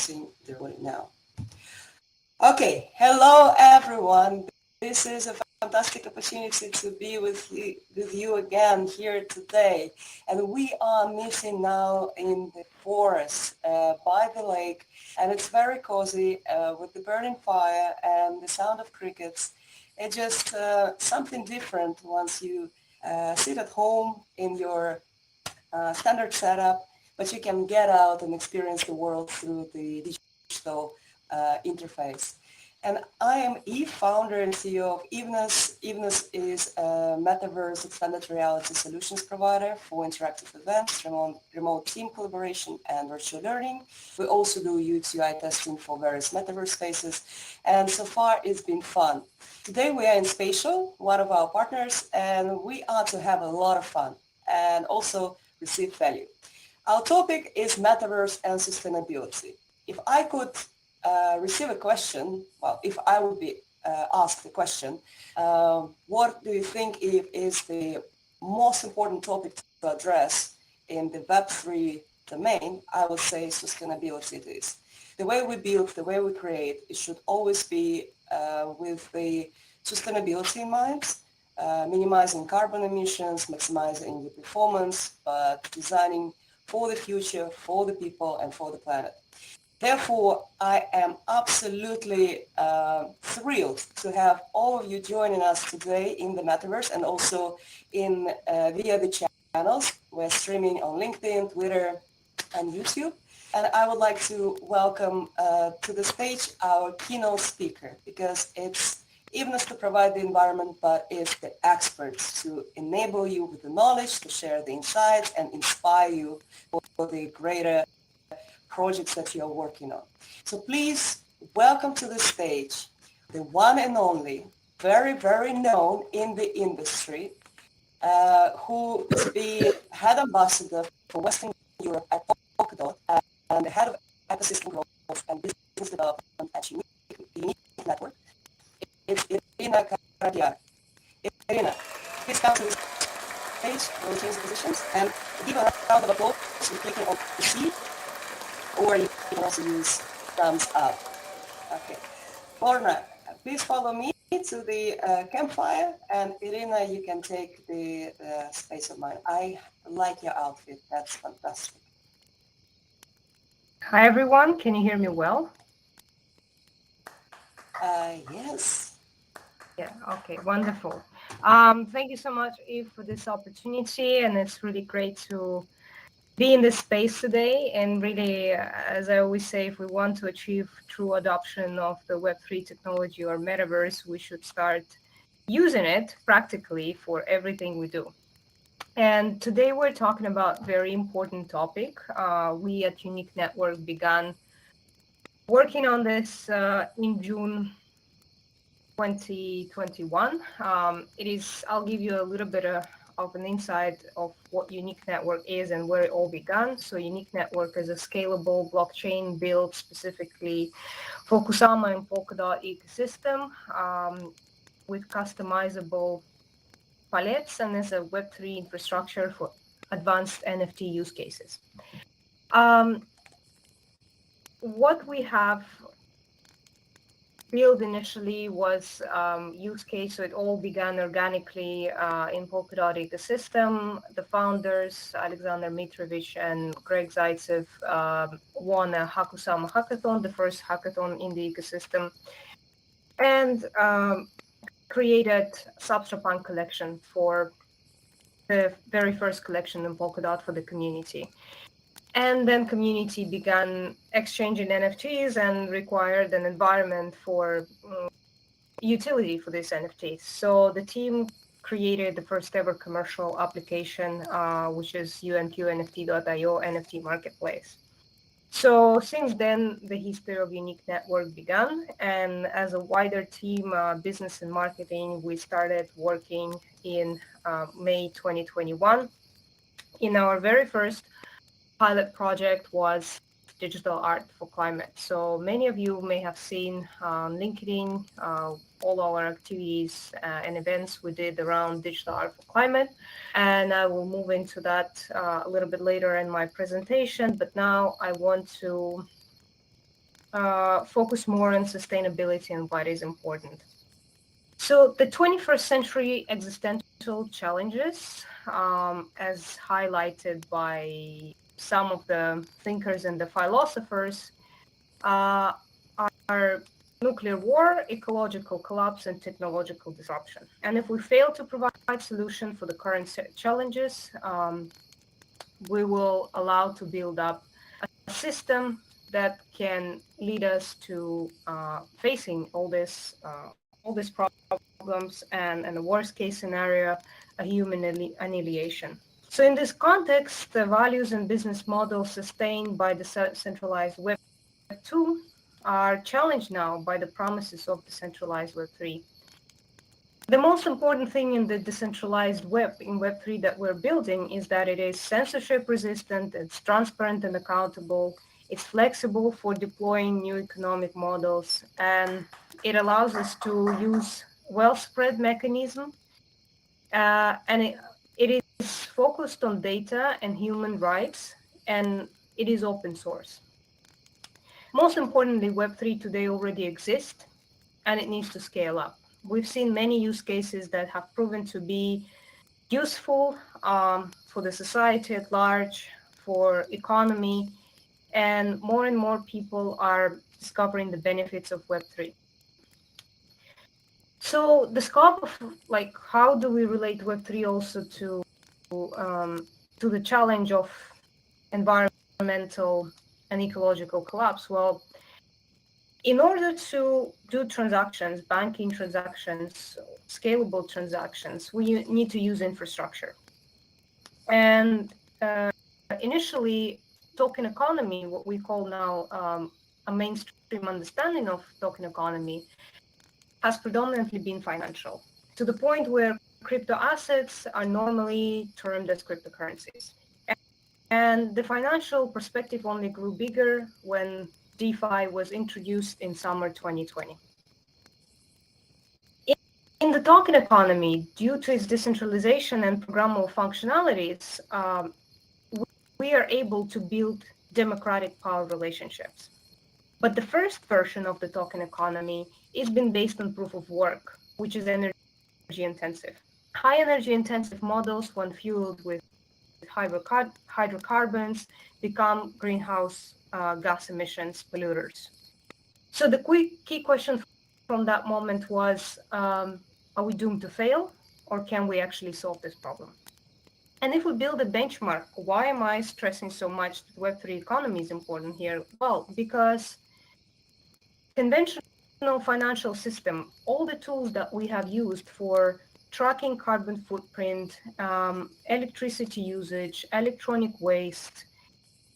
using the recording now. Okay, hello everyone. This is a fantastic opportunity to be with you again here today. And we are meeting now in the forest by the lake, and it's very cozy with the burning fire and the sound of crickets. It's just something different once you sit at home in your standard setup, but you can get out and experience the world through the digital interface. And I am Eve, founder and CEO of Evenness. Evenness is a Metaverse extended reality solutions provider for interactive events, remote team collaboration, and virtual learning. We also do UX/UI testing for various Metaverse spaces, and so far it's been fun. Today we are in Spatial, one of our partners, and we are to have a lot of fun and also receive value. Our topic is Metaverse and sustainability. If I could receive a question, well, if I would be asked the question, what do you think is the most important topic to address in the Web3 domain? I would say sustainability it is. The way we build, the way we create, it should always be with the sustainability in mind, minimizing carbon emissions, maximizing the performance, but designing for the future, for the people, and for the planet. Therefore, I am absolutely thrilled to have all of you joining us today in the Metaverse and also in via the channels. We're streaming on LinkedIn, Twitter, and YouTube. And I would like to welcome to the stage our keynote speaker, because it's Evenness to provide the environment, but it's the experts to enable you with the knowledge, to share the insights, and inspire you for the greater projects that you are working on. So please welcome to the stage the one and only, very, very known in the industry, who is the head ambassador for Western Europe at Polkadot and the head of ecosystem growth and business development at Unique Network. It's Irina Karagyaur. Irina, please come to the stage, we'll change the positions, and give a round of applause by clicking on the C, or you can also use thumbs up. Okay. Borna, please follow me to the campfire, and Irina, you can take the space of mine. I like your outfit. That's fantastic. Hi, everyone. Can you hear me well? Yes. Yeah, okay, wonderful. Thank you so much, Eve, for this opportunity, and it's really great to be in this space today. And really, as I always say, if we want to achieve true adoption of the Web3 technology or Metaverse, we should start using it practically for everything we do. And today we're talking about a very important topic. We at Unique Network began working on this in June 2021. I'll give you a little bit of an insight of what Unique Network is and where it all began. So Unique Network is a scalable blockchain built specifically for Kusama and Polkadot ecosystem with customizable palettes, and is a Web3 infrastructure for advanced NFT use cases. What we have built initially was use case, so it all began organically in Polkadot ecosystem. The founders, Alexander Mitrovic and Greg Zaitsev, won a Hakusama hackathon, the first hackathon in the ecosystem, and created Substrapunk collection for the very first collection in Polkadot for the community. And then community began exchanging NFTs and required an environment for utility for these NFTs. So the team created the first ever commercial application, which is unqnft.io NFT marketplace. So since then, the history of Unique Network began. And as a wider team, business and marketing, we started working in May 2021. In our very first pilot project was digital art for climate. So many of you may have seen on LinkedIn all our activities and events we did around digital art for climate. And I will move into that a little bit later in my presentation. But now I want to focus more on sustainability and what is important. So the 21st century existential challenges, as highlighted by some of the thinkers and the philosophers, uh, are nuclear war, ecological collapse, and technological disruption. And if we fail to provide solution for the current challenges, we will allow to build up a system that can lead us to facing all these problems and in the worst case scenario, a human annihilation. So in this context, the values and business models sustained by the centralized Web2 are challenged now by the promises of the centralized Web3. The most important thing in the decentralized web in Web3 that we're building is that it is censorship resistant, it's transparent and accountable, it's flexible for deploying new economic models, and it allows us to use well-spread mechanism, and it is focused on data and human rights, and it is open source. Most importantly, Web3 today already exists, and it needs to scale up. We've seen many use cases that have proven to be useful for the society at large, for economy, and more people are discovering the benefits of Web3. So the scope of like how do we relate Web3 also to the challenge of environmental and ecological collapse? Well, in order to do transactions, banking transactions, scalable transactions, we need to use infrastructure. And initially, token economy, what we call now a mainstream understanding of token economy, has predominantly been financial, to the point where crypto assets are normally termed as cryptocurrencies. And the financial perspective only grew bigger when DeFi was introduced in summer 2020. In the token economy, due to its decentralization and programmable functionalities, we are able to build democratic power relationships. But the first version of the token economy is been based on proof of work, which is energy intensive. High energy intensive models, when fueled with hydrocarbons, become greenhouse gas emissions polluters. So the key question from that moment was, are we doomed to fail, or can we actually solve this problem? And if we build a benchmark, why am I stressing so much that Web3 economy is important here? Well, because conventional financial system, all the tools that we have used for tracking carbon footprint, electricity usage, electronic waste,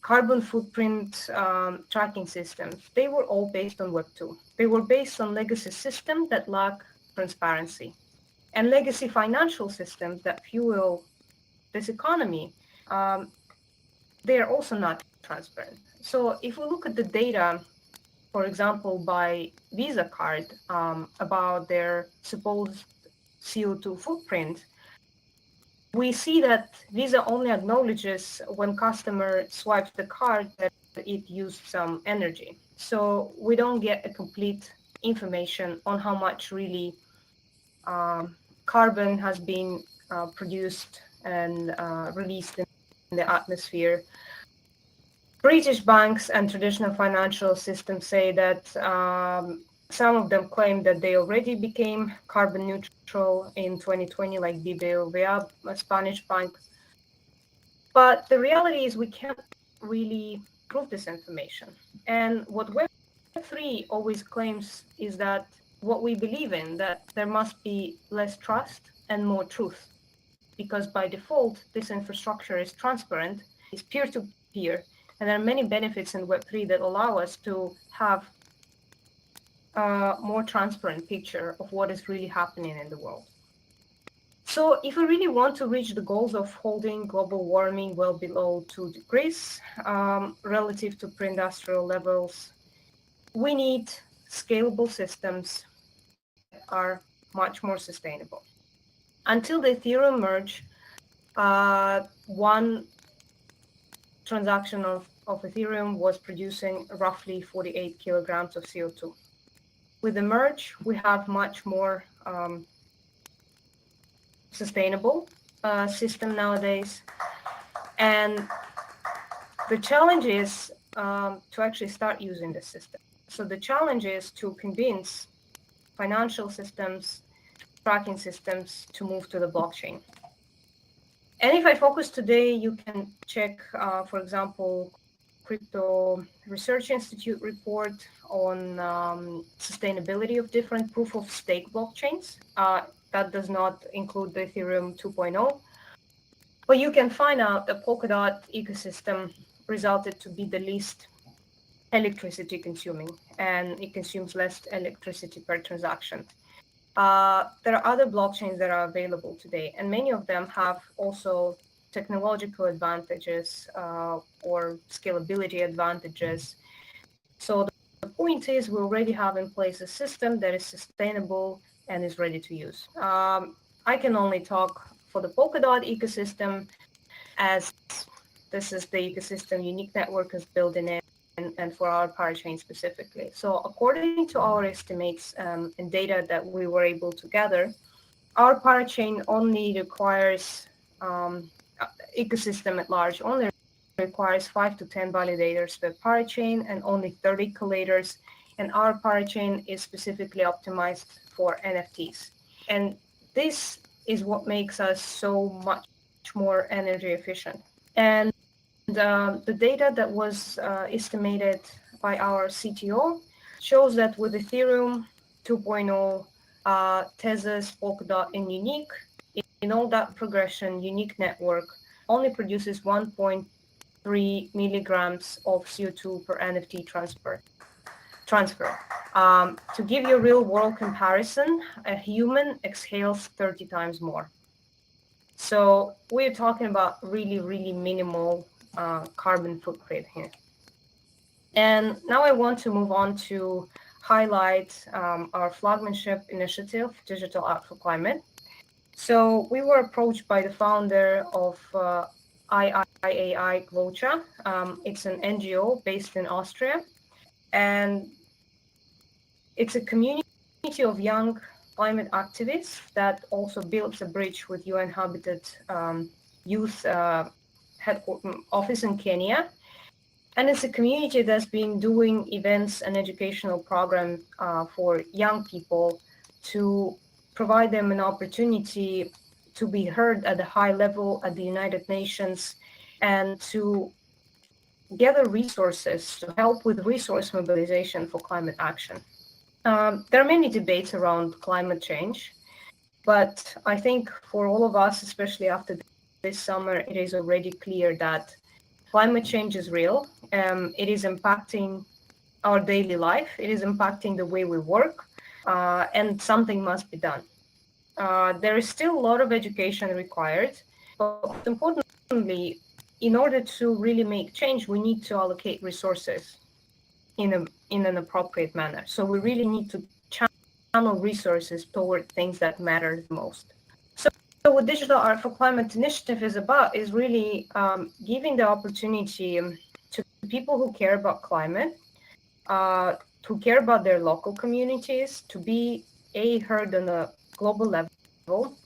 carbon footprint tracking systems, they were all based on Web2. They were based on legacy systems that lack transparency. And legacy financial systems that fuel this economy, they are also not transparent. So if we look at the data, for example, by Visa card about their supposed CO2 footprint, we see that Visa only acknowledges when customer swipes the card that it used some energy. So we don't get a complete information on how much really carbon has been produced and released in the atmosphere. British banks and traditional financial systems say that some of them claim that they already became carbon neutral in 2020, like BBVA, a Spanish bank. But the reality is we can't really prove this information. And what Web3 always claims is that what we believe in, that there must be less trust and more truth. Because by default, this infrastructure is transparent, is peer-to-peer, and there are many benefits in Web3 that allow us to have a more transparent picture of what is really happening in the world. So if we really want to reach the goals of holding global warming well below 2 degrees relative to pre-industrial levels, we need scalable systems that are much more sustainable. Until the Ethereum merge, one transaction of of Ethereum was producing roughly 48 kilograms of CO2. With the merge, we have much more sustainable system nowadays. And the challenge is to actually start using the system. So the challenge is to convince financial systems, tracking systems to move to the blockchain. And if I focus today, you can check, for example, Crypto Research Institute report on sustainability of different proof of stake blockchains. That does not include the Ethereum 2.0. But you can find out the Polkadot ecosystem resulted to be the least electricity consuming, and it consumes less electricity per transaction. There are other blockchains that are available today, and many of them have also technological advantages or scalability advantages. So the point is we already have in place a system that is sustainable and is ready to use. I can only talk for the Polkadot ecosystem, as this is the ecosystem Unique Network is building in, and for our parachain specifically. So according to our estimates and data that we were able to gather, our parachain only requires, ecosystem at large only requires 5 to 10 validators per parachain and only 30 collators. And our parachain is specifically optimized for NFTs. And this is what makes us so much more energy efficient. And the data that was estimated by our CTO shows that with Ethereum 2.0, Tezos, Polkadot, and Unique, in all that progression, Unique Network only produces 1.3 milligrams of CO2 per NFT transfer. To give you a real world comparison, a human exhales 30 times more. So we're talking about really, really minimal carbon footprint here. And now I want to move on to highlight our flagship initiative, Digital Art for Climate. So we were approached by the founder of IIAI Glocha. It's an NGO based in Austria, and it's a community of young climate activists that also builds a bridge with UN Habitat Youth office in Kenya. And it's a community that's been doing events and educational programs for young people to provide them an opportunity to be heard at a high level at the United Nations and to gather resources to help with resource mobilization for climate action. There are many debates around climate change, but I think for all of us, especially after this summer, it is already clear that climate change is real. It is impacting our daily life. It is impacting the way we work, and something must be done. There is still a lot of education required, but most importantly, in order to really make change, we need to allocate resources in an appropriate manner. So we really need to channel resources toward things that matter the most. So what Digital Art for Climate Initiative is about is really giving the opportunity to people who care about climate, who care about their local communities, to be heard on a global level,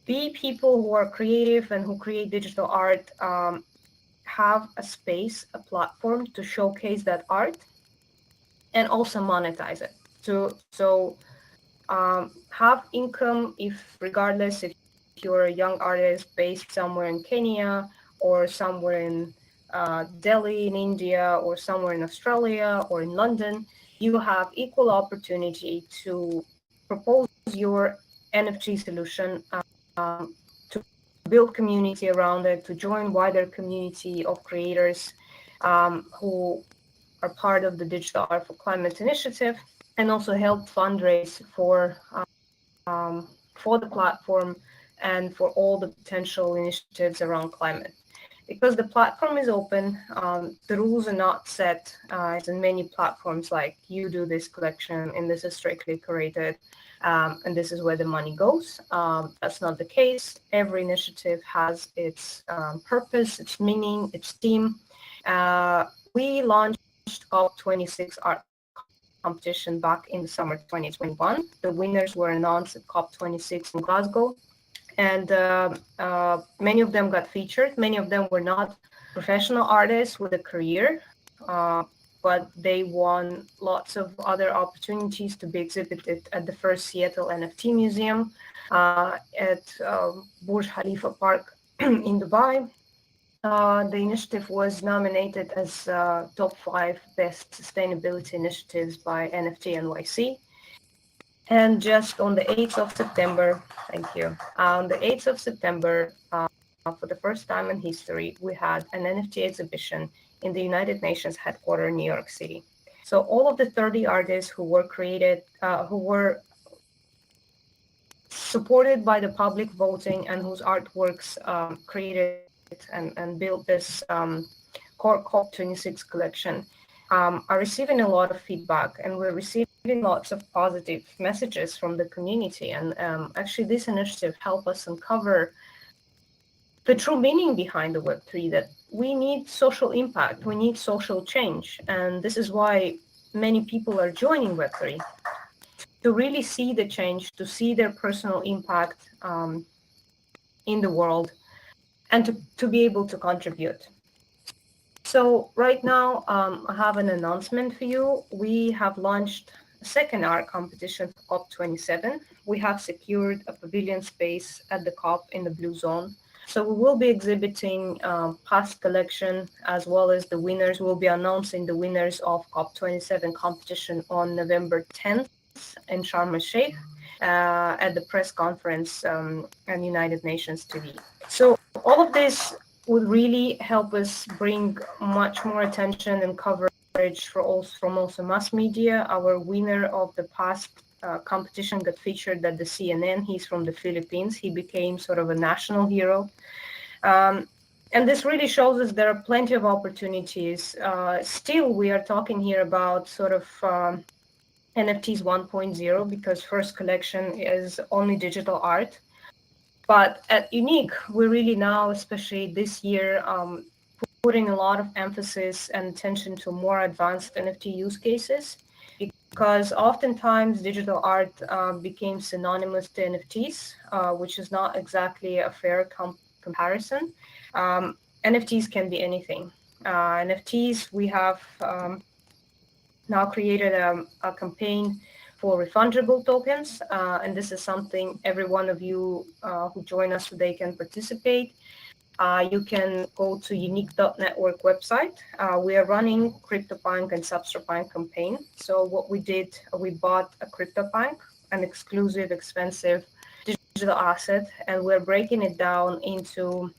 be people who are creative and who create digital art, have a space, a platform to showcase that art, and also monetize it. So have income if regardless if you're a young artist based somewhere in Kenya or somewhere in Delhi in India or somewhere in Australia or in London, you have equal opportunity to propose your NFT solution, to build community around it, to join wider community of creators who are part of the Digital Art for Climate Initiative, and also help fundraise for the platform and for all the potential initiatives around climate. Because the platform is open, the rules are not set as in many platforms like you do this collection and this is strictly curated and this is where the money goes. That's not the case. Every initiative has its purpose, its meaning, its theme. we launched COP26 art competition back in the summer 2021. The winners were announced at COP26 in Glasgow, and many of them got featured. Many of them were not professional artists with a career, but they won lots of other opportunities to be exhibited at the first Seattle NFT Museum, at Burj Khalifa Park in Dubai. The initiative was nominated as top 5 best sustainability initiatives by NFT NYC. And just on the 8th of September, thank you. On the 8th of September, for the first time in history, we had an NFT exhibition in the United Nations headquarters in New York City. So all of the 30 artists who were created, who were supported by the public voting and whose artworks created and built this core COP26 collection, are receiving a lot of feedback, and we're receiving lots of positive messages from the community. And actually, this initiative helped us uncover the true meaning behind the Web3, that we need social impact, we need social change. And this is why many people are joining Web3, to really see the change, to see their personal impact in the world, and to be able to contribute. So right now, I have an announcement for you. We have launched a second art competition for COP27. We have secured a pavilion space at the COP in the Blue Zone. So we will be exhibiting past collection, as well as the winners. We'll be announcing the winners of COP27 competition on November 10th in Sharm el-Sheikh at the press conference and United Nations TV. So all of this would really help us bring much more attention and coverage from also mass media. Our winner of the past competition got featured at the CNN. He's from the Philippines. He became sort of a national hero. And this really shows us there are plenty of opportunities. Still, we are talking here about sort of NFTs 1.0, because first collection is only digital art. But at Unique, we're really now, especially this year, putting a lot of emphasis and attention to more advanced NFT use cases, because oftentimes digital art became synonymous to NFTs, which is not exactly a fair comparison. NFTs can be anything. NFTs, we have now created a campaign for refundable tokens, and this is something every one of you who join us today can participate. You can go to unique.network website. We are running CryptoPunk and SubstraPunk campaign. So what we did, we bought a CryptoPunk, an exclusive, expensive digital asset, and we're breaking it down into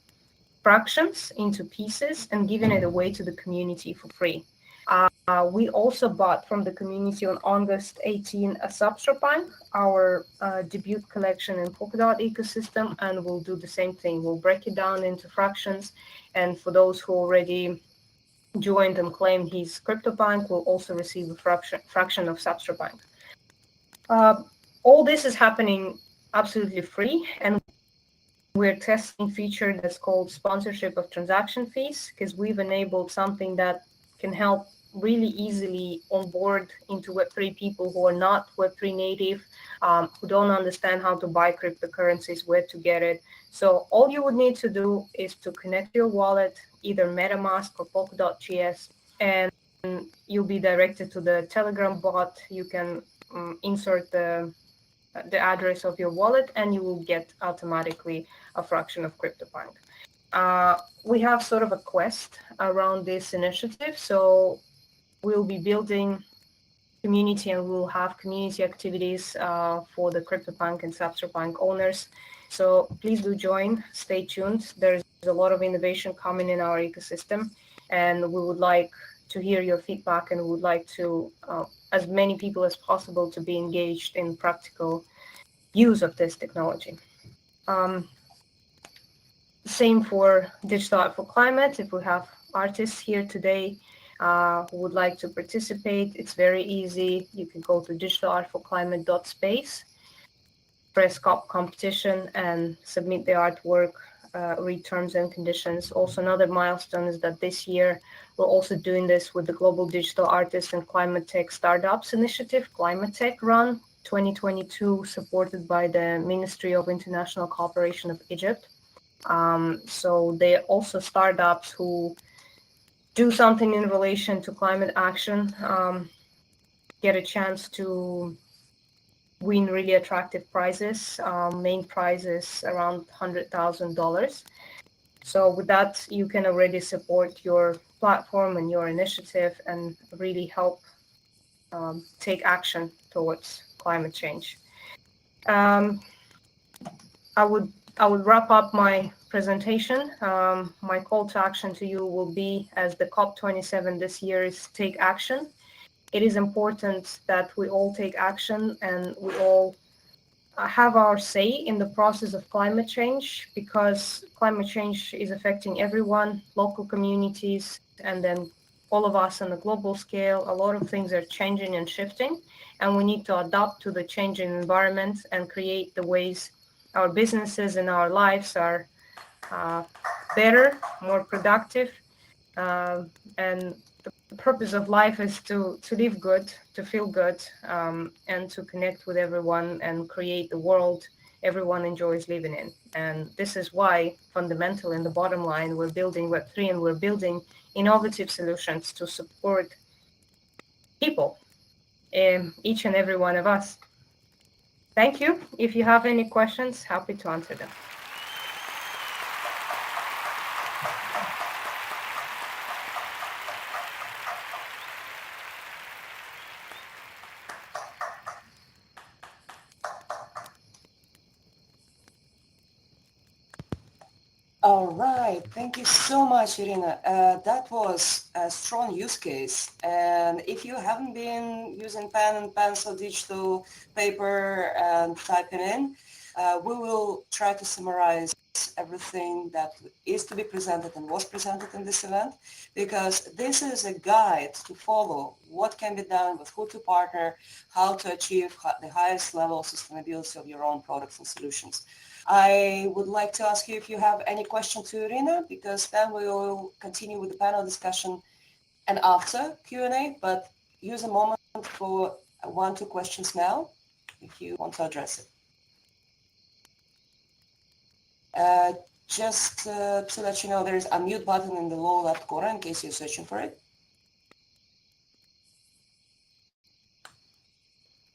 fractions, into pieces, and giving it away to the community for free. We also bought from the community on August 18 a SubstraPunk, our debut collection in Polkadot ecosystem, and we'll do the same thing. We'll break it down into fractions, and for those who already joined and claimed his CryptoPunk, will also receive a fraction of SubstraPunk. All this is happening absolutely free, and we're testing a feature that's called sponsorship of transaction fees, because we've enabled something that can help really easily onboard into Web3 people who are not Web3 native, who don't understand how to buy cryptocurrencies, where to get it. So all you would need to do is to connect your wallet, either MetaMask or Polkadot.gs, and you'll be directed to the Telegram bot. You can insert the address of your wallet, and you will get automatically a fraction of CryptoPunk. We have sort of a quest around this initiative. So we'll be building community, and we'll have community activities for the CryptoPunk and SubstraPunk owners. So please do join, stay tuned. There's a lot of innovation coming in our ecosystem, and we would like to hear your feedback, and we would like to, as many people as possible, to be engaged in practical use of this technology. Same for Digital Art for Climate. If we have artists here today who would like to participate, it's very easy. You can go to digitalartforclimate.space, press COP competition, and submit the artwork. read terms and conditions. Also, another milestone is that this year we're also doing this with the Global Digital Artists and Climate Tech Startups Initiative, Climate Tech Run 2022, supported by the Ministry of International Cooperation of Egypt. So they're also startups who do something in relation to climate action, get a chance to win really attractive prizes. Main prize is around $100,000. So with that, you can already support your platform and your initiative and really help take action towards climate change. I would wrap up my presentation. My call to action to you will be, as the COP27 this year is take action. It is important that we all take action and we all have our say in the process of climate change, because climate change is affecting everyone, local communities, and then all of us on a global scale. A lot of things are changing and shifting, and we need to adapt to the changing environment and create the ways our businesses and our lives are better, more productive, and the purpose of life is to live good, to feel good, and to connect with everyone and create the world everyone enjoys living in. And this is why, fundamental in the bottom line, we're building Web3 and we're building innovative solutions to support people, each and every one of us. Thank you. If you have any questions, happy to answer them. All right, thank you so much, Irina. That was a strong use case. And if you haven't been using pen and pencil, digital paper, and typing in, we will try to summarize everything that is to be presented and was presented in this event, because this is a guide to follow what can be done, with who to partner, how to achieve the highest level of sustainability of your own products and solutions. I would like to ask you if you have any question to Irina, because then we will continue with the panel discussion and after Q&A, but use a moment for 1-2 questions now, if you want to address it. Just to let you know, there is a mute button in the lower left corner in case you're searching for it.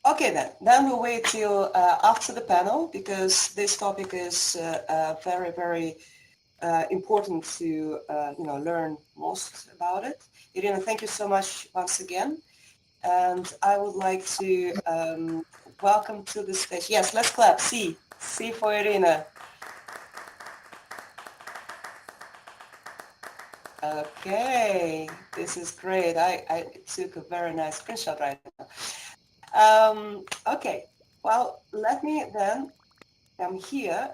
Okay, then we'll wait till after the panel, because this topic is very, very important to learn most about it. Irina, thank you so much once again. And I would like to welcome to the stage. Yes, let's clap. C for Irina. Okay, this is great. I took a very nice screenshot right now. Okay, well, let me then come here.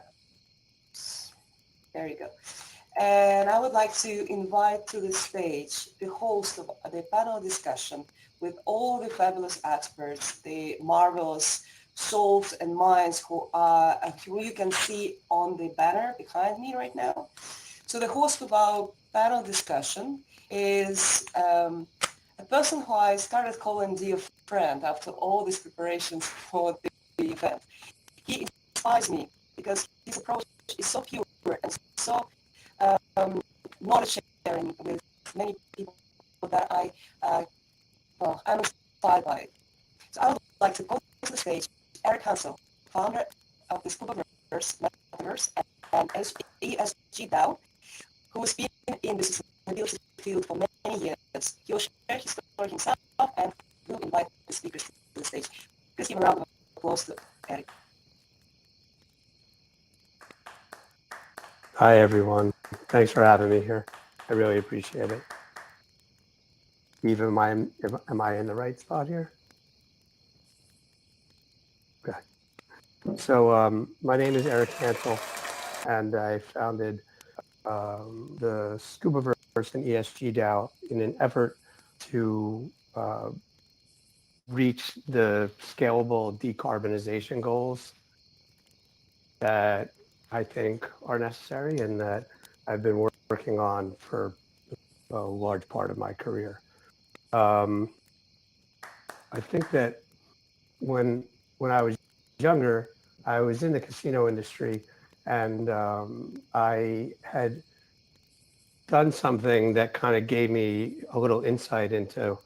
There you go. And I would like to invite to the stage the host of the panel discussion with all the fabulous experts, the marvelous souls and minds who you can see on the banner behind me right now. So the host of our panel discussion is a person who I started calling dear friend after all these preparations for the event. He inspires me because his approach is so pure and so knowledge sharing with many people that I'm inspired by it. So I would like to call to the stage Eric Hansel, founder of the Scubaverse, Metaverse, and ESG DAO, who has been in the sustainability field for many years. He will share his story himself and will invite the speakers to the stage. Please give a round of applause to Eric. Hi, everyone. Thanks for having me here. I really appreciate it. Eve, am I in the right spot here? Okay. So my name is Eric Hansel, and I founded the Scubaverse and ESG DAO in an effort to reach the scalable decarbonization goals that I think are necessary and that I've been working on for a large part of my career. I think that when I was younger, I was in the casino industry, and I had done something that kind of gave me a little insight into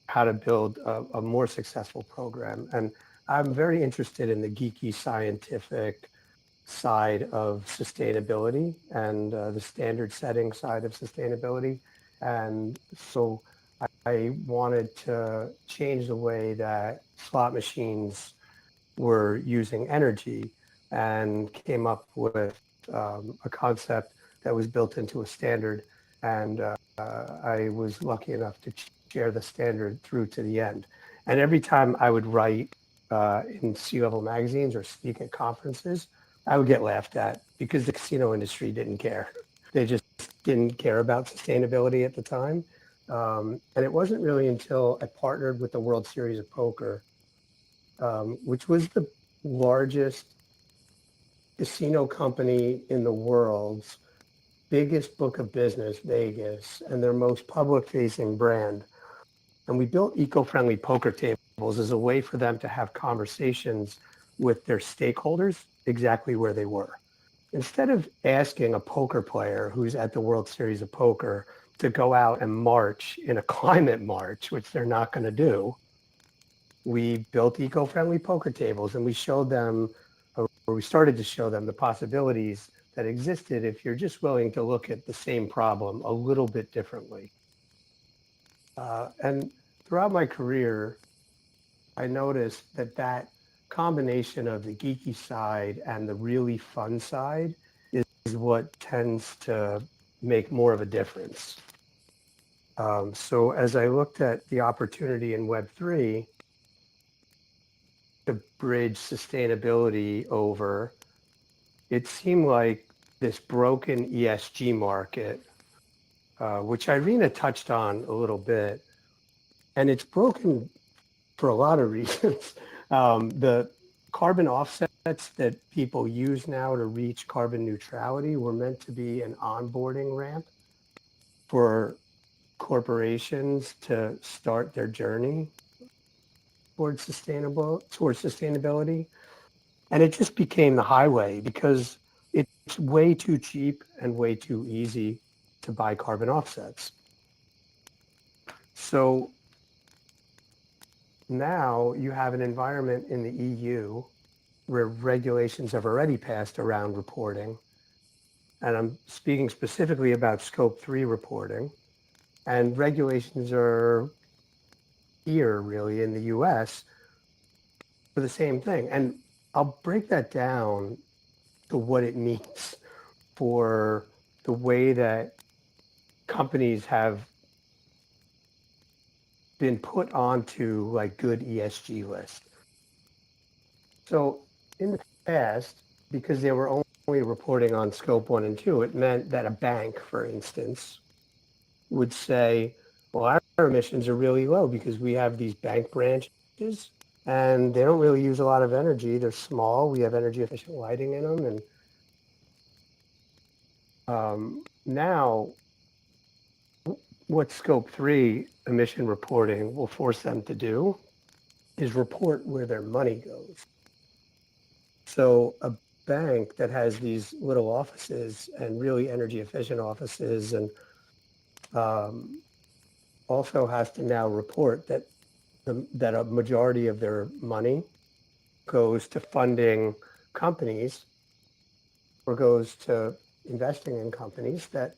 how to build a more successful program. And I'm very interested in the geeky scientific side of sustainability and the standard setting side of sustainability. And so I wanted to change the way that slot machines were using energy and came up with a concept that was built into a standard. And I was lucky enough to share the standard through to the end. And every time I would write in C-level magazines or speak at conferences, I would get laughed at because the casino industry didn't care. They just didn't care about sustainability at the time. And it wasn't really until I partnered with the World Series of Poker, which was the largest casino company in the world's biggest book of business, Vegas, and their most public-facing brand. And we built eco-friendly poker tables as a way for them to have conversations with their stakeholders exactly where they were. Instead of asking a poker player who's at the World Series of Poker to go out and march in a climate march, which they're not going to do, we built eco-friendly poker tables, and we showed them, or we started to show them the possibilities that existed if you're just willing to look at the same problem a little bit differently. And throughout my career, I noticed that that combination of the geeky side and the really fun side is what tends to make more of a difference. So as I looked at the opportunity in Web3 to bridge sustainability over, it seemed like this broken ESG market, which Irina touched on a little bit, and it's broken for a lot of reasons. The carbon offsets that people use now to reach carbon neutrality were meant to be an onboarding ramp for corporations to start their journey towards sustainability. And it just became the highway because it's way too cheap and way too easy to buy carbon offsets. So now you have an environment in the EU where regulations have already passed around reporting. And I'm speaking specifically about Scope 3 reporting. And regulations are here really in the US for the same thing. And I'll break that down to what it means for the way that companies have been put onto like good ESG lists. So in the past, because they were only reporting on scope 1 and 2, it meant that a bank, for instance, would say, well, our emissions are really low because we have these bank branches and they don't really use a lot of energy. They're small. We have energy efficient lighting in them. And now what scope 3 emission reporting will force them to do is report where their money goes. So a bank that has these little offices and really energy efficient offices and also has to now report that that a majority of their money goes to funding companies or goes to investing in companies that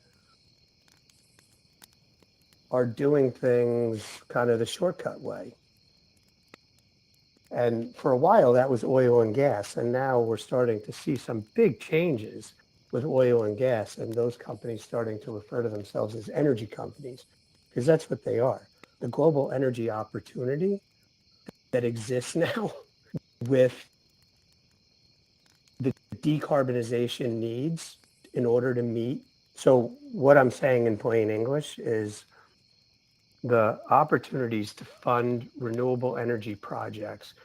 are doing things kind of the shortcut way. And for a while that was oil and gas. And now we're starting to see some big changes with oil and gas and those companies starting to refer to themselves as energy companies, because that's what they are. The global energy opportunity that exists now with the decarbonization needs in order to meet. So what I'm saying in plain English is the opportunities to fund renewable energy projects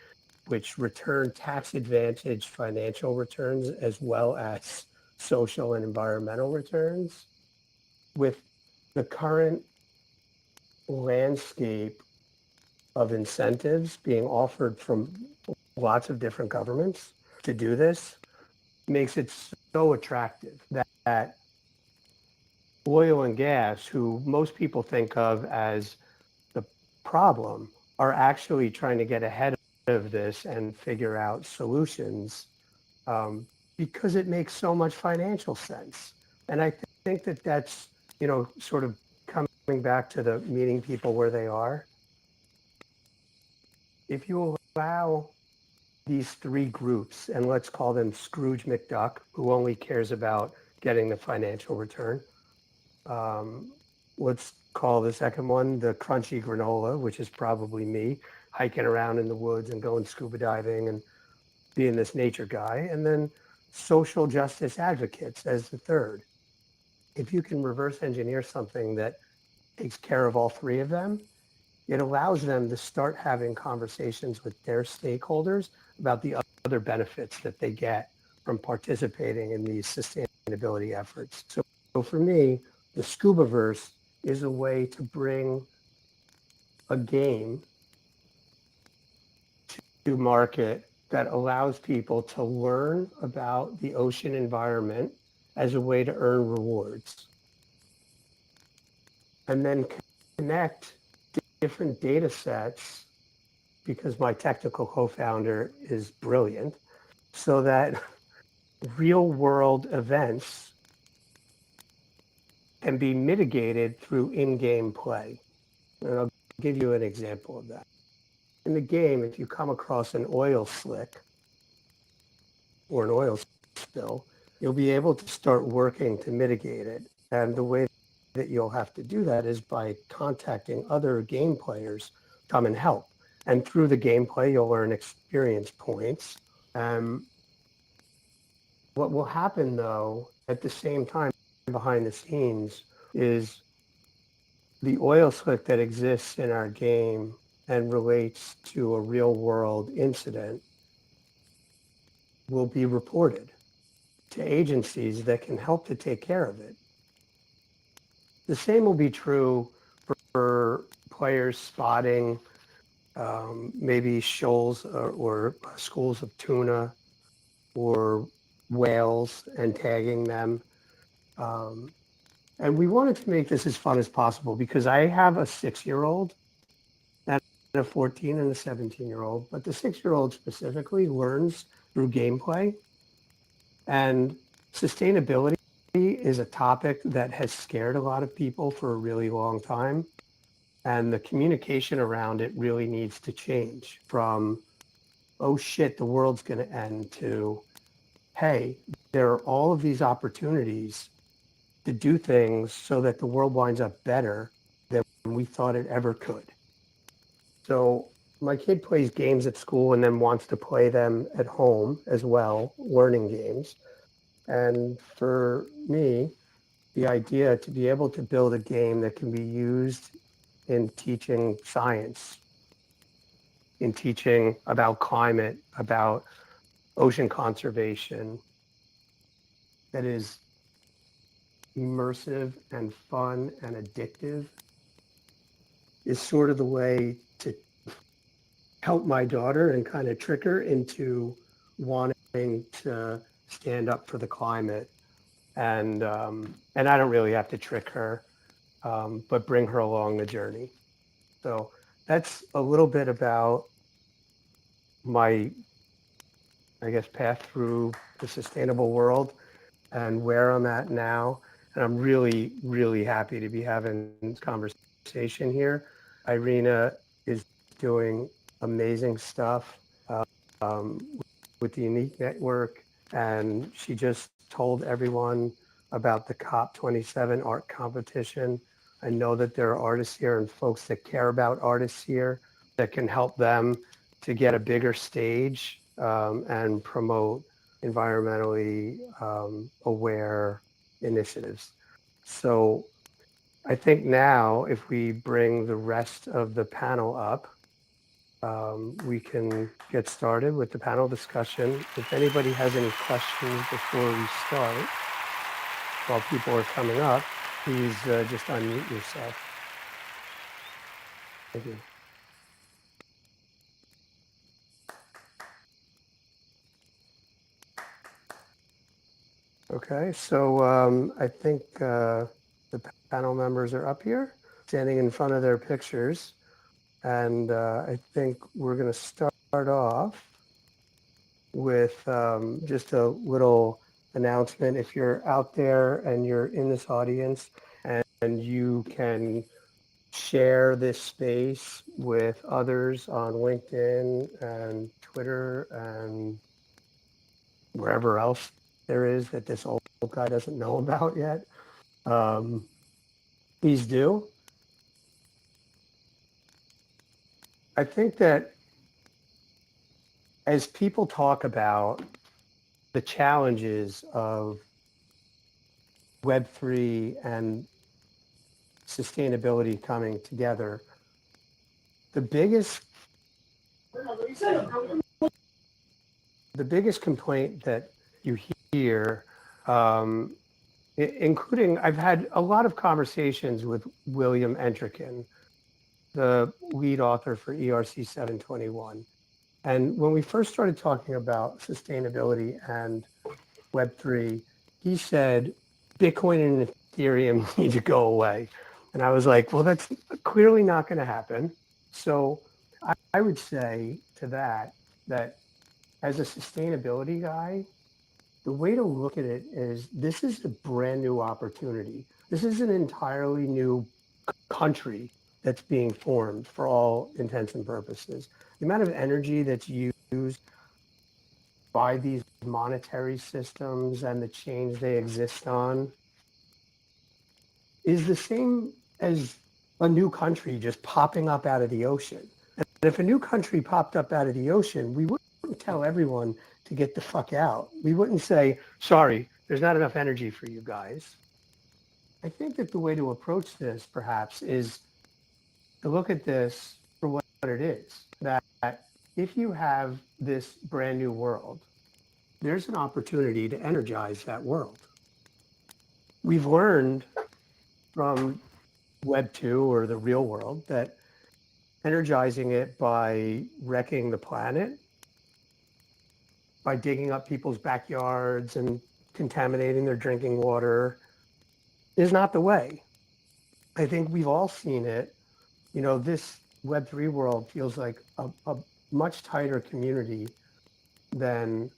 which return tax advantage financial returns as well as social and environmental returns. With the current landscape of incentives being offered from lots of different governments to do this, makes it so attractive that oil and gas, who most people think of as the problem, are actually trying to get ahead of this and figure out solutions, because it makes so much financial sense. And I think that that's, sort of coming back to the meeting people where they are. If you allow these three groups, and let's call them Scrooge McDuck, who only cares about getting the financial return. Let's call the second one the crunchy granola, which is probably me, hiking around in the woods and going scuba diving and being this nature guy. And then social justice advocates as the third. If you can reverse engineer something that takes care of all three of them, it allows them to start having conversations with their stakeholders about the other benefits that they get from participating in these sustainability efforts. So for me, the Scubaverse is a way to bring a game to market that allows people to learn about the ocean environment as a way to earn rewards. And then connect different data sets, because my technical co-founder is brilliant, so that real world events can be mitigated through in-game play. And I'll give you an example of that. In the game, if you come across an oil slick or an oil spill, you'll be able to start working to mitigate it. And the way that you'll have to do that is by contacting other game players to come and help. And through the gameplay, you'll earn experience points. What will happen, though, at the same time behind the scenes, is the oil slick that exists in our game and relates to a real world incident will be reported to agencies that can help to take care of it. The same will be true for players spotting maybe shoals or schools of tuna or whales and tagging them. And we wanted to make this as fun as possible because I have a 6-year-old and a 14 and a 17-year-old, but the 6-year-old specifically learns through gameplay. And sustainability is a topic that has scared a lot of people for a really long time. And the communication around it really needs to change from, oh shit, the world's going to end, to, hey, there are all of these opportunities to do things so that the world winds up better than we thought it ever could. So my kid plays games at school and then wants to play them at home as well, learning games. And for me, the idea to be able to build a game that can be used in teaching science, in teaching about climate, about ocean conservation, that is immersive and fun and addictive, is sort of the way to help my daughter and kind of trick her into wanting to stand up for the climate. And I don't really have to trick her, but bring her along the journey. So that's a little bit about my, I guess, path through the sustainable world and where I'm at now. And I'm really, really happy to be having this conversation here. Irina is doing amazing stuff with the Unique Network, and she just told everyone about the COP27 art competition. I know that there are artists here and folks that care about artists here that can help them to get a bigger stage and promote environmentally aware initiatives. So I think now if we bring the rest of the panel up, we can get started with the panel discussion. If anybody has any questions before we start, while people are coming up, please just unmute yourself. Thank you. Okay, so I think the panel members are up here, standing in front of their pictures. And I think we're going to start off with just a little announcement. If you're out there and you're in this audience and you can share this space with others on LinkedIn and Twitter and wherever else there is that this old guy doesn't know about yet, please do. I think that as people talk about the challenges of Web3 and sustainability coming together, the biggest complaint that you hear, including, I've had a lot of conversations with William Entrikin, the lead author for ERC 721. And when we first started talking about sustainability and Web3, he said, Bitcoin and Ethereum need to go away. And I was like, well, that's clearly not going to happen. So I would say to that as a sustainability guy, the way to look at it is this is a brand new opportunity. This is an entirely new country that's being formed for all intents and purposes. The amount of energy that's used by these monetary systems and the chains they exist on is the same as a new country just popping up out of the ocean. And if a new country popped up out of the ocean, we wouldn't tell everyone to get the fuck out. We wouldn't say, sorry, there's not enough energy for you guys. I think that the way to approach this perhaps is to look at this for what it is, that if you have this brand new world, there's an opportunity to energize that world. We've learned from Web 2 or the real world that energizing it by wrecking the planet, by digging up people's backyards and contaminating their drinking water is not the way. I think we've all seen it. You know, this Web3 world feels like a much tighter community than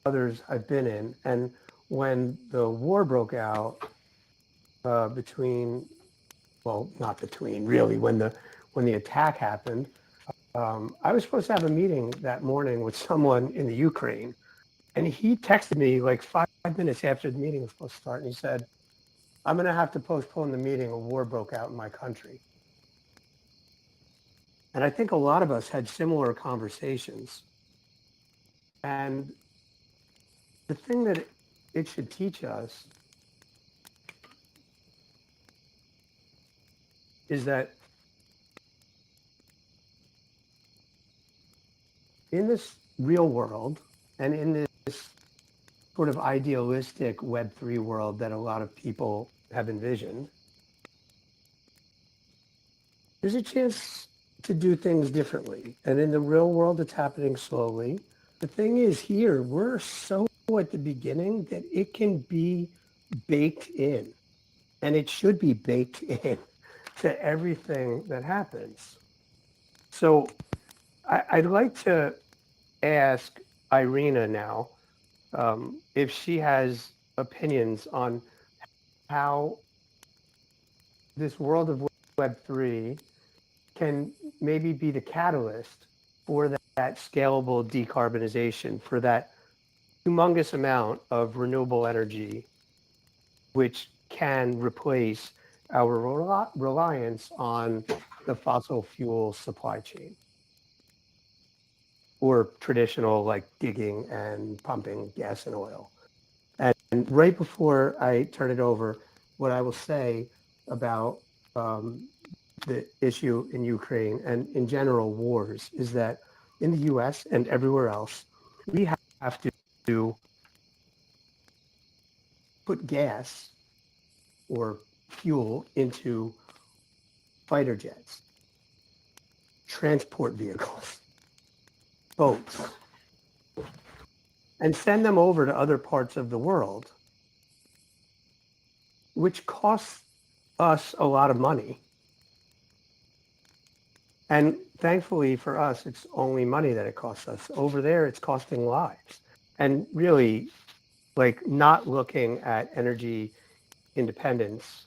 others I've been in. And when the war broke out between, well, not between, really, when the attack happened, I was supposed to have a meeting that morning with someone in the Ukraine. And he texted me like 5 minutes after the meeting was supposed to start. And he said, I'm going to have to postpone the meeting. A war broke out in my country. And I think a lot of us had similar conversations. And the thing that it should teach us is that in this real world and in this sort of idealistic Web3 world that a lot of people have envisioned, there's a chance to do things differently. And in the real world, it's happening slowly. The thing is here, we're so at the beginning that it can be baked in, and it should be baked in to everything that happens. So I'd like to ask Irina now if she has opinions on how this world of Web3 can maybe be the catalyst for that scalable decarbonization, for that humongous amount of renewable energy, which can replace our reliance on the fossil fuel supply chain or traditional like digging and pumping gas and oil. And right before I turn it over, what I will say about the issue in Ukraine and in general wars is that in the US and everywhere else, we have to put gas or fuel into fighter jets, transport vehicles, boats, and send them over to other parts of the world, which costs us a lot of money. And thankfully for us, it's only money that it costs us. Over there, it's costing lives. And really, like, not looking at energy independence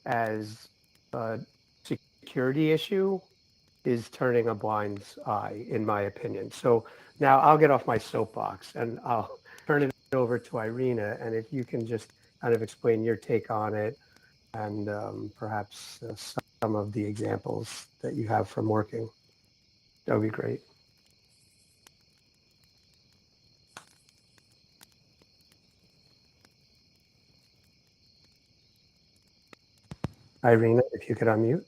as a security issue is turning a blind eye, in my opinion. So now I'll get off my soapbox and I'll turn it over to Irina. And if you can just kind of explain your take on it and perhaps some of the examples that you have from working, that would be great. Irina, if you could unmute.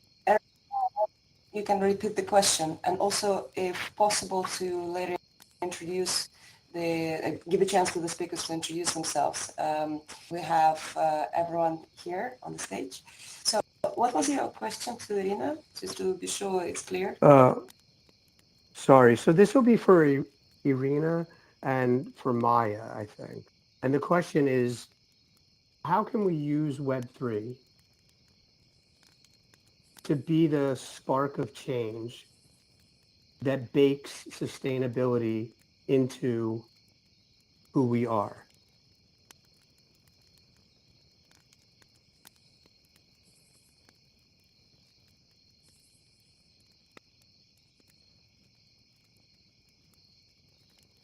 You can repeat the question, and also, if possible, to later introduce give a chance to the speakers to introduce themselves. We have everyone here on the stage. So what was your question to Irina, just to be sure it's clear? Sorry, so this will be for Irina and for Maya, I think. And the question is, how can we use Web3 to be the spark of change that bakes sustainability into who we are?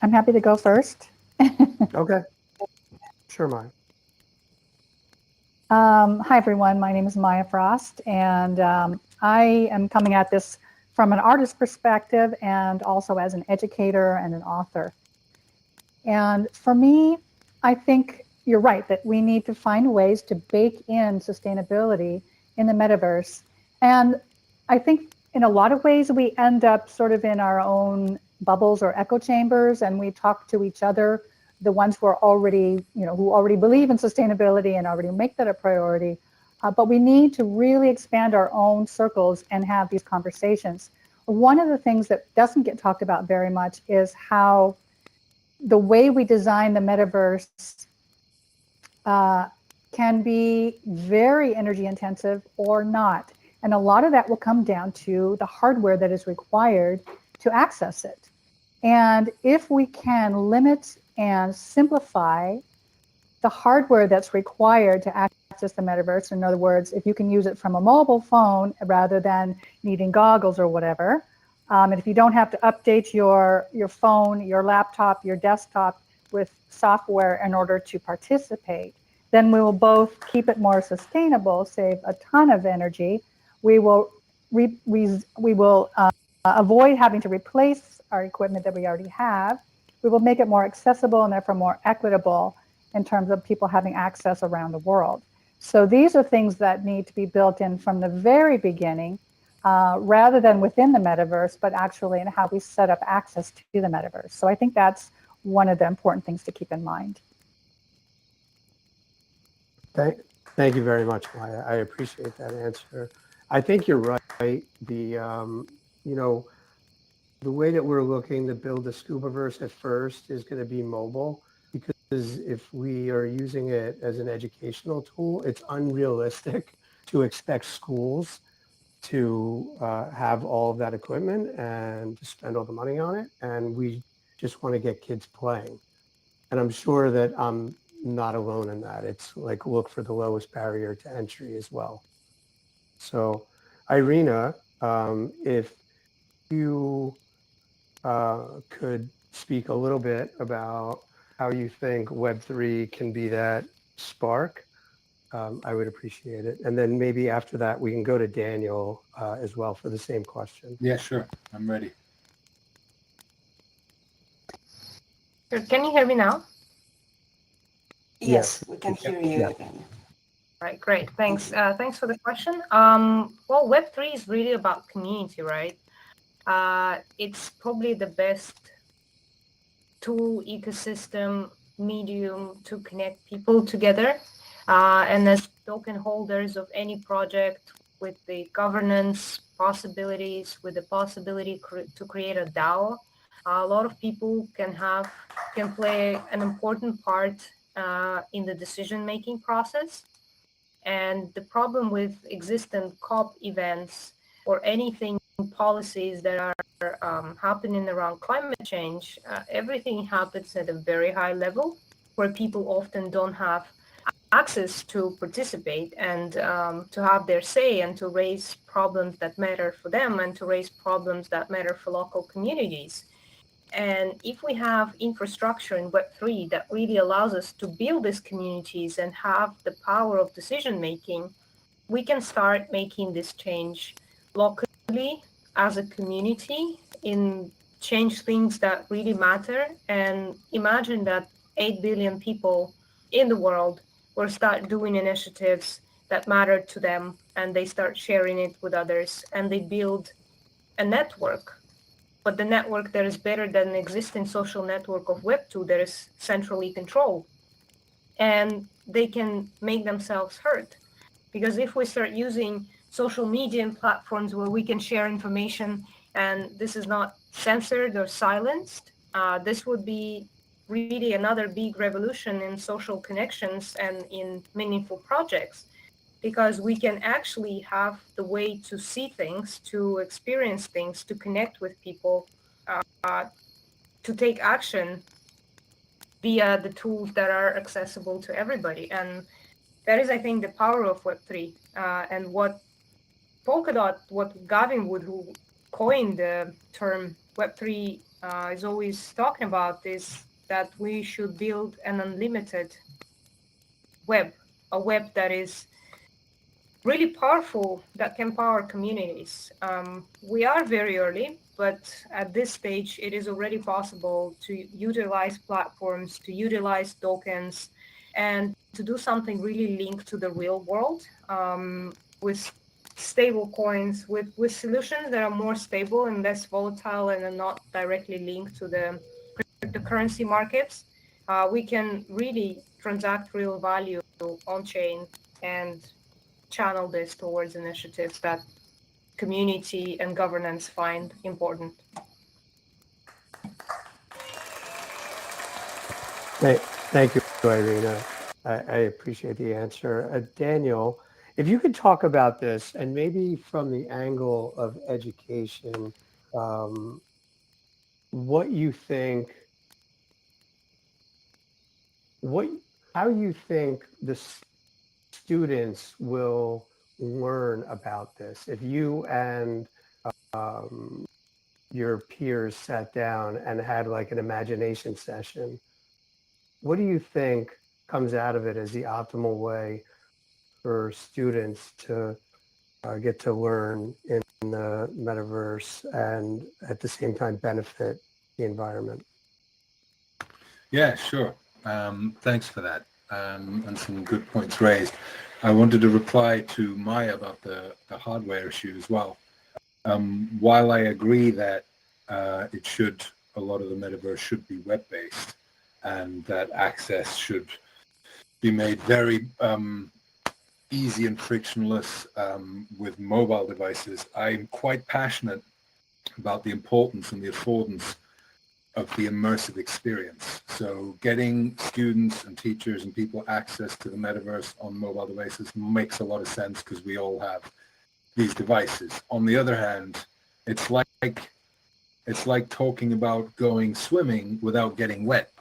I'm happy to go first. Okay, sure, Maya. Hi, everyone. My name is Maya Frost, and I am coming at this from an artist perspective and also as an educator and an author. And for me, I think you're right that we need to find ways to bake in sustainability in the metaverse. And I think in a lot of ways, we end up sort of in our own bubbles or echo chambers, and we talk to each other, the ones who are already, who already believe in sustainability and already make that a priority. But we need to really expand our own circles and have these conversations. One of the things that doesn't get talked about very much is how the way we design the metaverse can be very energy intensive or not. And a lot of that will come down to the hardware that is required to access it. And if we can limit and simplify the hardware that's required to access the metaverse, in other words, if you can use it from a mobile phone rather than needing goggles or whatever, and if you don't have to update your phone, your laptop, your desktop with software in order to participate, then we will both keep it more sustainable, save a ton of energy. We will avoid having to replace our equipment that we already have. We will make it more accessible and therefore more equitable in terms of people having access around the world. So these are things that need to be built in from the very beginning, rather than within the metaverse, but actually in how we set up access to the metaverse. So I think that's one of the important things to keep in mind. Thank you very much, Maya. I appreciate that answer. I think you're right. The way that we're looking to build the Scubaverse at first is going to be mobile, because if we are using it as an educational tool, it's unrealistic to expect schools to have all of that equipment and to spend all the money on it. And we just want to get kids playing. And I'm sure that I'm not alone in that. It's like, look for the lowest barrier to entry as well. So Irina, if you could speak a little bit about how you think Web3 can be that spark, I would appreciate it. And then maybe after that, we can go to Daniel as well for the same question. Yeah, sure. I'm ready. Can you hear me now? Yes, we can hear you. Yeah. Right, great. Thanks. Thanks for the question. Well, Web3 is really about community, right? It's probably the best tool, ecosystem, medium to connect people together. And as token holders of any project with the governance possibilities, with the possibility to create a DAO, a lot of people can play an important part in the decision-making process. And the problem with existent COP events or anything policies that are happening around climate change, everything happens at a very high level where people often don't have access to participate and to have their say and to raise problems that matter for them and to raise problems that matter for local communities. And if we have infrastructure in Web3 that really allows us to build these communities and have the power of decision making, we can start making this change locally as a community in change things that really matter. And imagine that 8 billion people in the world will start doing initiatives that matter to them and they start sharing it with others and they build a network, but the network that is better than the existing social network of Web2 that is centrally controlled. And they can make themselves heard. Because if we start using social media and platforms where we can share information and this is not censored or silenced, this would be really another big revolution in social connections and in meaningful projects, because we can actually have the way to see things, to experience things, to connect with people, to take action via the tools that are accessible to everybody. And that is, I think, the power of Web3. And what Polkadot, what Gavin Wood, who coined the term Web3, is always talking about is that we should build an unlimited web, a web that is really powerful, that can power communities. We are very early, but at this stage, it is already possible to utilize platforms, to utilize tokens, and to do something really linked to the real world with stable coins, with solutions that are more stable and less volatile and are not directly linked to the cryptocurrency markets. We can really transact real value on chain and channel this towards initiatives that community and governance find important. Thank you, Irina. I appreciate the answer. Daniel, if you could talk about this and maybe from the angle of education, what you think, how you think the students will learn about this. If you and your peers sat down and had like an imagination session, what do you think comes out of it as the optimal way for students to get to learn in the metaverse and at the same time benefit the environment? Yeah, sure. Thanks for that, and some good points raised. I wanted to reply to Maya about the hardware issue as well. While I agree that a lot of the metaverse should be web-based and that access should be made very easy and frictionless with mobile devices, I'm quite passionate about the importance and the affordance of the immersive experience. So getting students and teachers and people access to the metaverse on mobile devices makes a lot of sense because we all have these devices. On the other hand, it's like talking about going swimming without getting wet.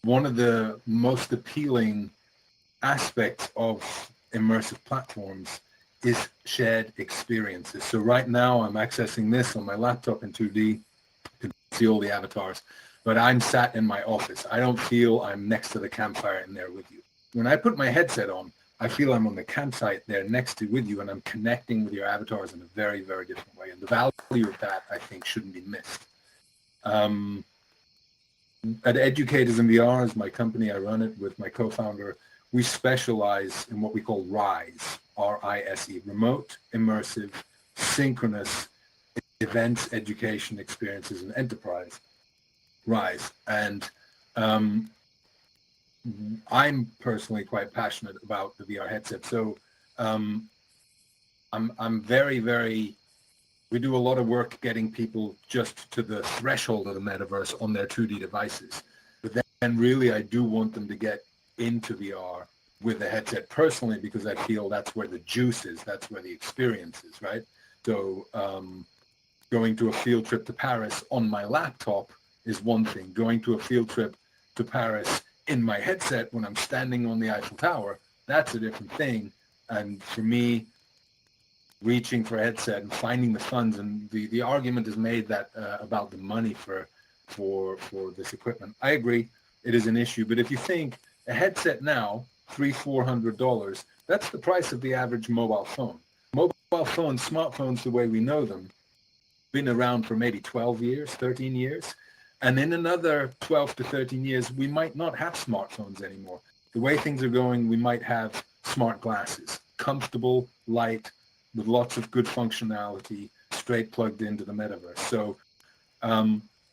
One of the most appealing aspects of immersive platforms is shared experiences. So right now I'm accessing this on my laptop in 2D. You can see all the avatars, but I'm sat in my office. I don't feel I'm next to the campfire in there with you. When I put my headset on, I feel I'm on the campsite there next to with you, and I'm connecting with your avatars in a very, very different way. And the value of that, I think, shouldn't be missed. At Educators in VR is my company. I run it with my co-founder. we specialize in what we call RISE, R-I-S-E, remote, immersive, synchronous events, education, experiences, and enterprise, RISE. And I'm personally quite passionate about the VR headset. So I'm very, very, we do a lot of work getting people just to the threshold of the metaverse on their 2D devices. But then really I do want them to get into VR with a headset personally, because I feel that's where the juice is, that's where the experience is, right? So going to a field trip to Paris on my laptop is one thing. Going to a field trip to Paris in my headset when I'm standing on the Eiffel Tower, that's a different thing. And for me, reaching for a headset and finding the funds, and the argument is made that about the money for this equipment. I agree, it is an issue, but if you think a headset now, $300-400, that's the price of the average mobile phone. Mobile phones, smartphones, the way we know them, been around for maybe 12 years, 13 years. And in another 12 to 13 years, we might not have smartphones anymore. The way things are going, we might have smart glasses, comfortable, light, with lots of good functionality, straight plugged into the metaverse. So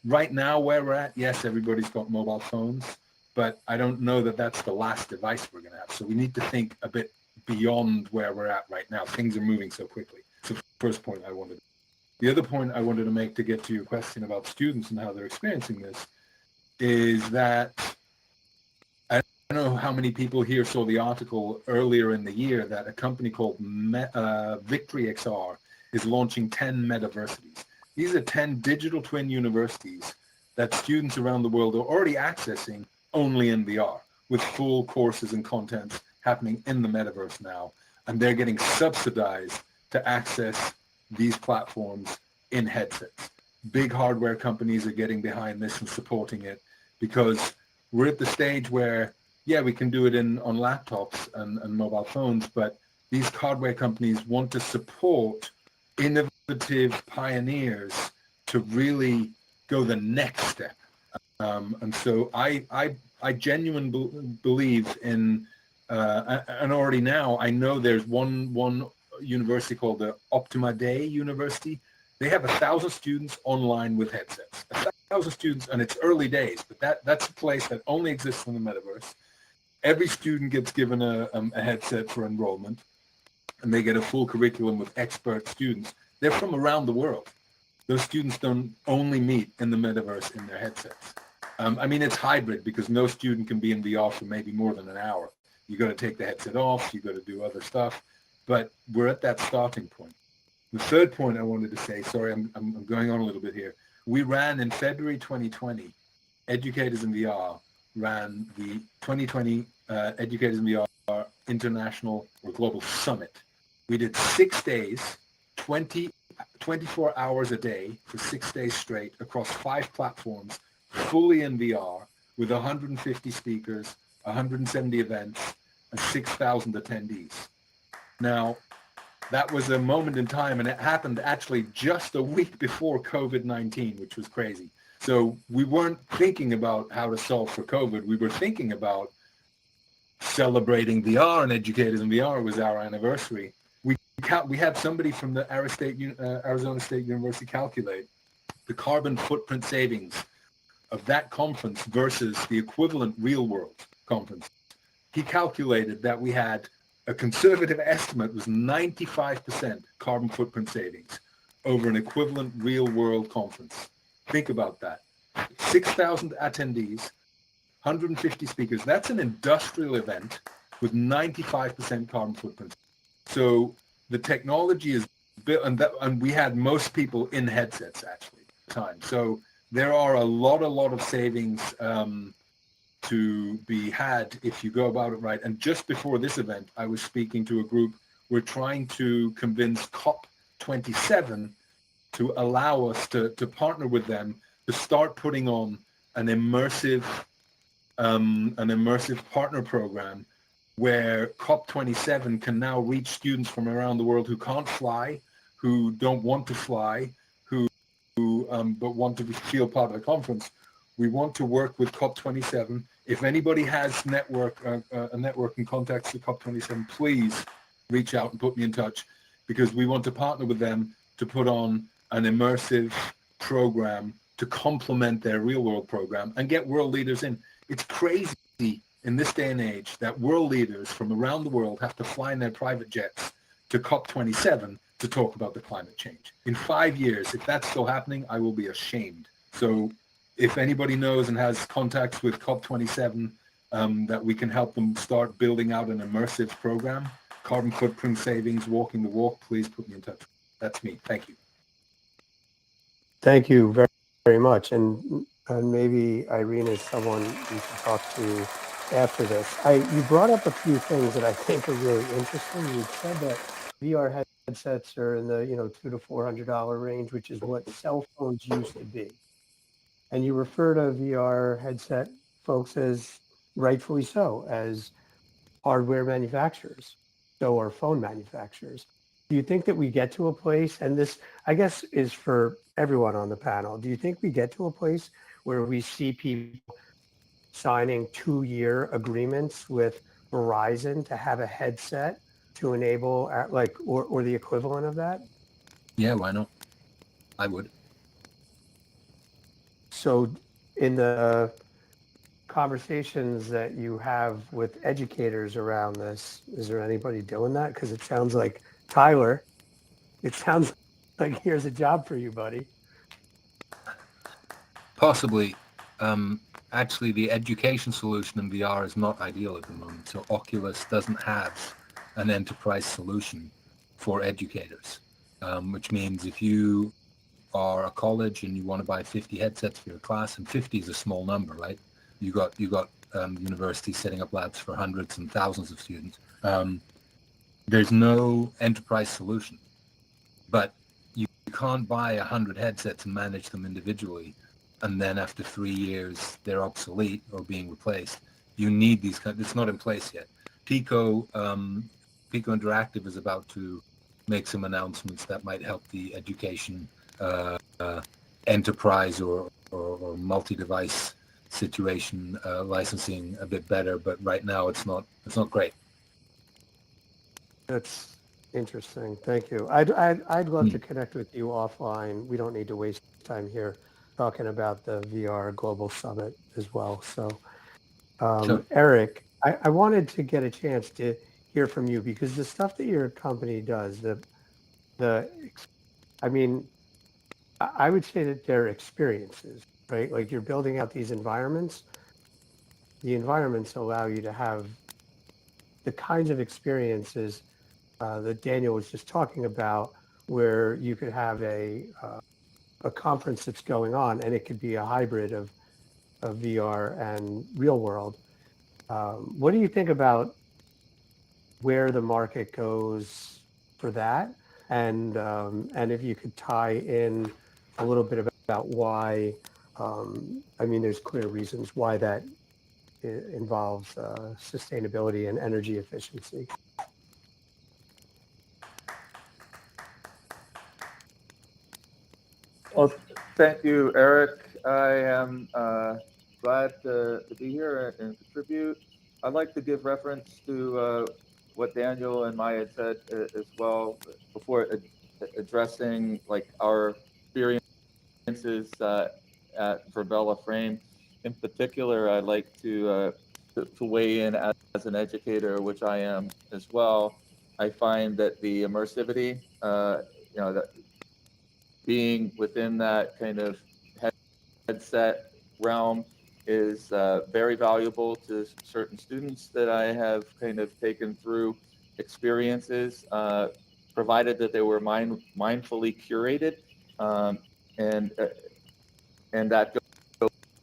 right now where we're at, yes, everybody's got mobile phones, but I don't know that that's the last device we're going to have. So we need to think a bit beyond where we're at right now. Things are moving so quickly. So first point I wanted. The other point I wanted to make, to get to your question about students and how they're experiencing this, is that I don't know how many people here saw the article earlier in the year that a company called Victory XR is launching 10 metaversities. These are 10 digital twin universities that students around the world are already accessing only in VR, with full courses and contents happening in the metaverse now. And they're getting subsidized to access these platforms in headsets. Big hardware companies are getting behind this and supporting it, because we're at the stage where, yeah, we can do it on laptops and mobile phones, but these hardware companies want to support innovative pioneers to really go the next step. And so I genuinely believe in, and already now I know there's one university called the Optima Dei University. They have 1,000 students online with headsets. 1,000 students, and it's early days, but that's a place that only exists in the metaverse. Every student gets given a headset for enrollment, and they get a full curriculum with expert students. They're from around the world. Those students don't only meet in the metaverse in their headsets. I mean, it's hybrid, because no student can be in VR for maybe more than an hour. You got to take the headset off, you got to do other stuff, but we're at that starting point. The third point I wanted to say, sorry, I'm going on a little bit here. We ran in February 2020, Educators in VR ran the 2020 Educators in VR International or Global Summit. We did 6 days, 24 hours a day for 6 days straight across 5 platforms, fully in VR, with 150 speakers, 170 events, and 6,000 attendees. Now, that was a moment in time, and it happened actually just a week before COVID-19, which was crazy. So we weren't thinking about how to solve for COVID. We were thinking about celebrating VR, and Educators in VR was our anniversary. We had somebody from the Arizona State University calculate the carbon footprint savings of that conference versus the equivalent real-world conference. He calculated that we had a conservative estimate was 95% carbon footprint savings over an equivalent real-world conference. Think about that. 6,000 attendees, 150 speakers. That's an industrial event with 95% carbon footprint. So the technology is built, and we had most people in headsets actually at the time. So there are a lot of savings to be had if you go about it right. And just before this event, I was speaking to a group. We're trying to convince COP27 to allow us to partner with them to start putting on an immersive partner program where COP27 can now reach students from around the world who can't fly, who don't want to fly, who but want to feel part of the conference. We want to work with COP27 If anybody has a networking contacts to COP27, please reach out and put me in touch, because we want to partner with them to put on an immersive program to complement their real world program and get world leaders in. It's crazy in this day and age that world leaders from around the world have to fly in their private jets to COP27 to talk about the climate change. In 5 years, if that's still happening, I will be ashamed. So if anybody knows and has contacts with COP27, that we can help them start building out an immersive program, carbon footprint savings, walking the walk, please put me in touch. That's me. Thank you. Thank you very, very much. And maybe Irina is someone you can talk to after this. You brought up a few things that I think are really interesting. You said that VR headsets are in the $200 to $400 range, which is what cell phones used to be. And you refer to VR headset folks as, rightfully so, as hardware manufacturers, so are phone manufacturers. Do you think that we get to a place, and this, I guess, is for everyone on the panel, do you think we get to a place where we see people signing 2-year agreements with Verizon to have a headset to enable, or the equivalent of that? Yeah, why not? I would. So in the conversations that you have with educators around this, is there anybody doing that? Because it sounds like, Tyler, it sounds like here's a job for you, buddy. Possibly. Actually, the education solution in VR is not ideal at the moment. So Oculus doesn't have an enterprise solution for educators, which means if you are a college and you want to buy 50 headsets for your class, and 50 is a small number, right? You got universities setting up labs for hundreds and thousands of students. There's no enterprise solution, but you can't buy 100 headsets and manage them individually, and then after 3 years they're obsolete or being replaced. You need these it's not in place yet. Pico Interactive is about to make some announcements that might help the education enterprise or multi-device situation licensing a bit better, but right now it's not great. That's interesting. Thank you. I'd love to connect with you offline. We don't need to waste time here talking about the VR Global Summit as well. So, Sure. Eric, I wanted to get a chance to hear from you, because the stuff that your company does, I would say that they're experiences, right? Like, you're building out these environments. The environments allow you to have the kinds of experiences that Daniel was just talking about, where you could have a conference that's going on, and it could be a hybrid of VR and real world. What do you think about where the market goes for that? And if you could tie in a little bit about why, there's clear reasons why that involves sustainability and energy efficiency. Well, thank you, Eric. I am glad to be here and contribute. I'd like to give reference to what Daniel and Maya said as well before addressing our experiences at Verbella Frame. In particular, I'd like to weigh in as an educator, which I am as well. I find that the immersivity, that being within that kind of headset realm is very valuable to certain students that I have kind of taken through experiences, provided that they were mindfully curated, and that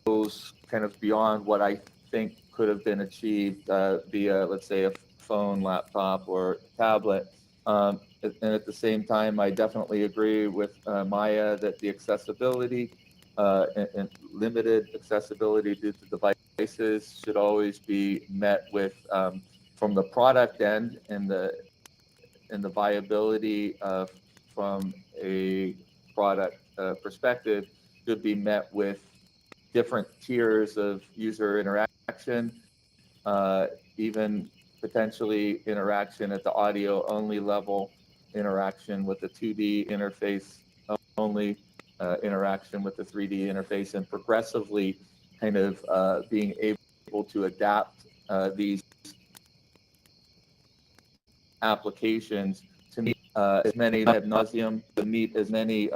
goes kind of beyond what I think could have been achieved via, let's say, a phone, laptop, or tablet. And at the same time, I definitely agree with Maya that the accessibility and limited accessibility due to devices should always be met with, from the product end and the viability from a product perspective, should be met with different tiers of user interaction interaction, even potentially interaction at the audio only level, interaction with the 2D interface only, interaction with the 3D interface, and progressively kind of being able to adapt these applications to meet as many ad nauseum, to meet as many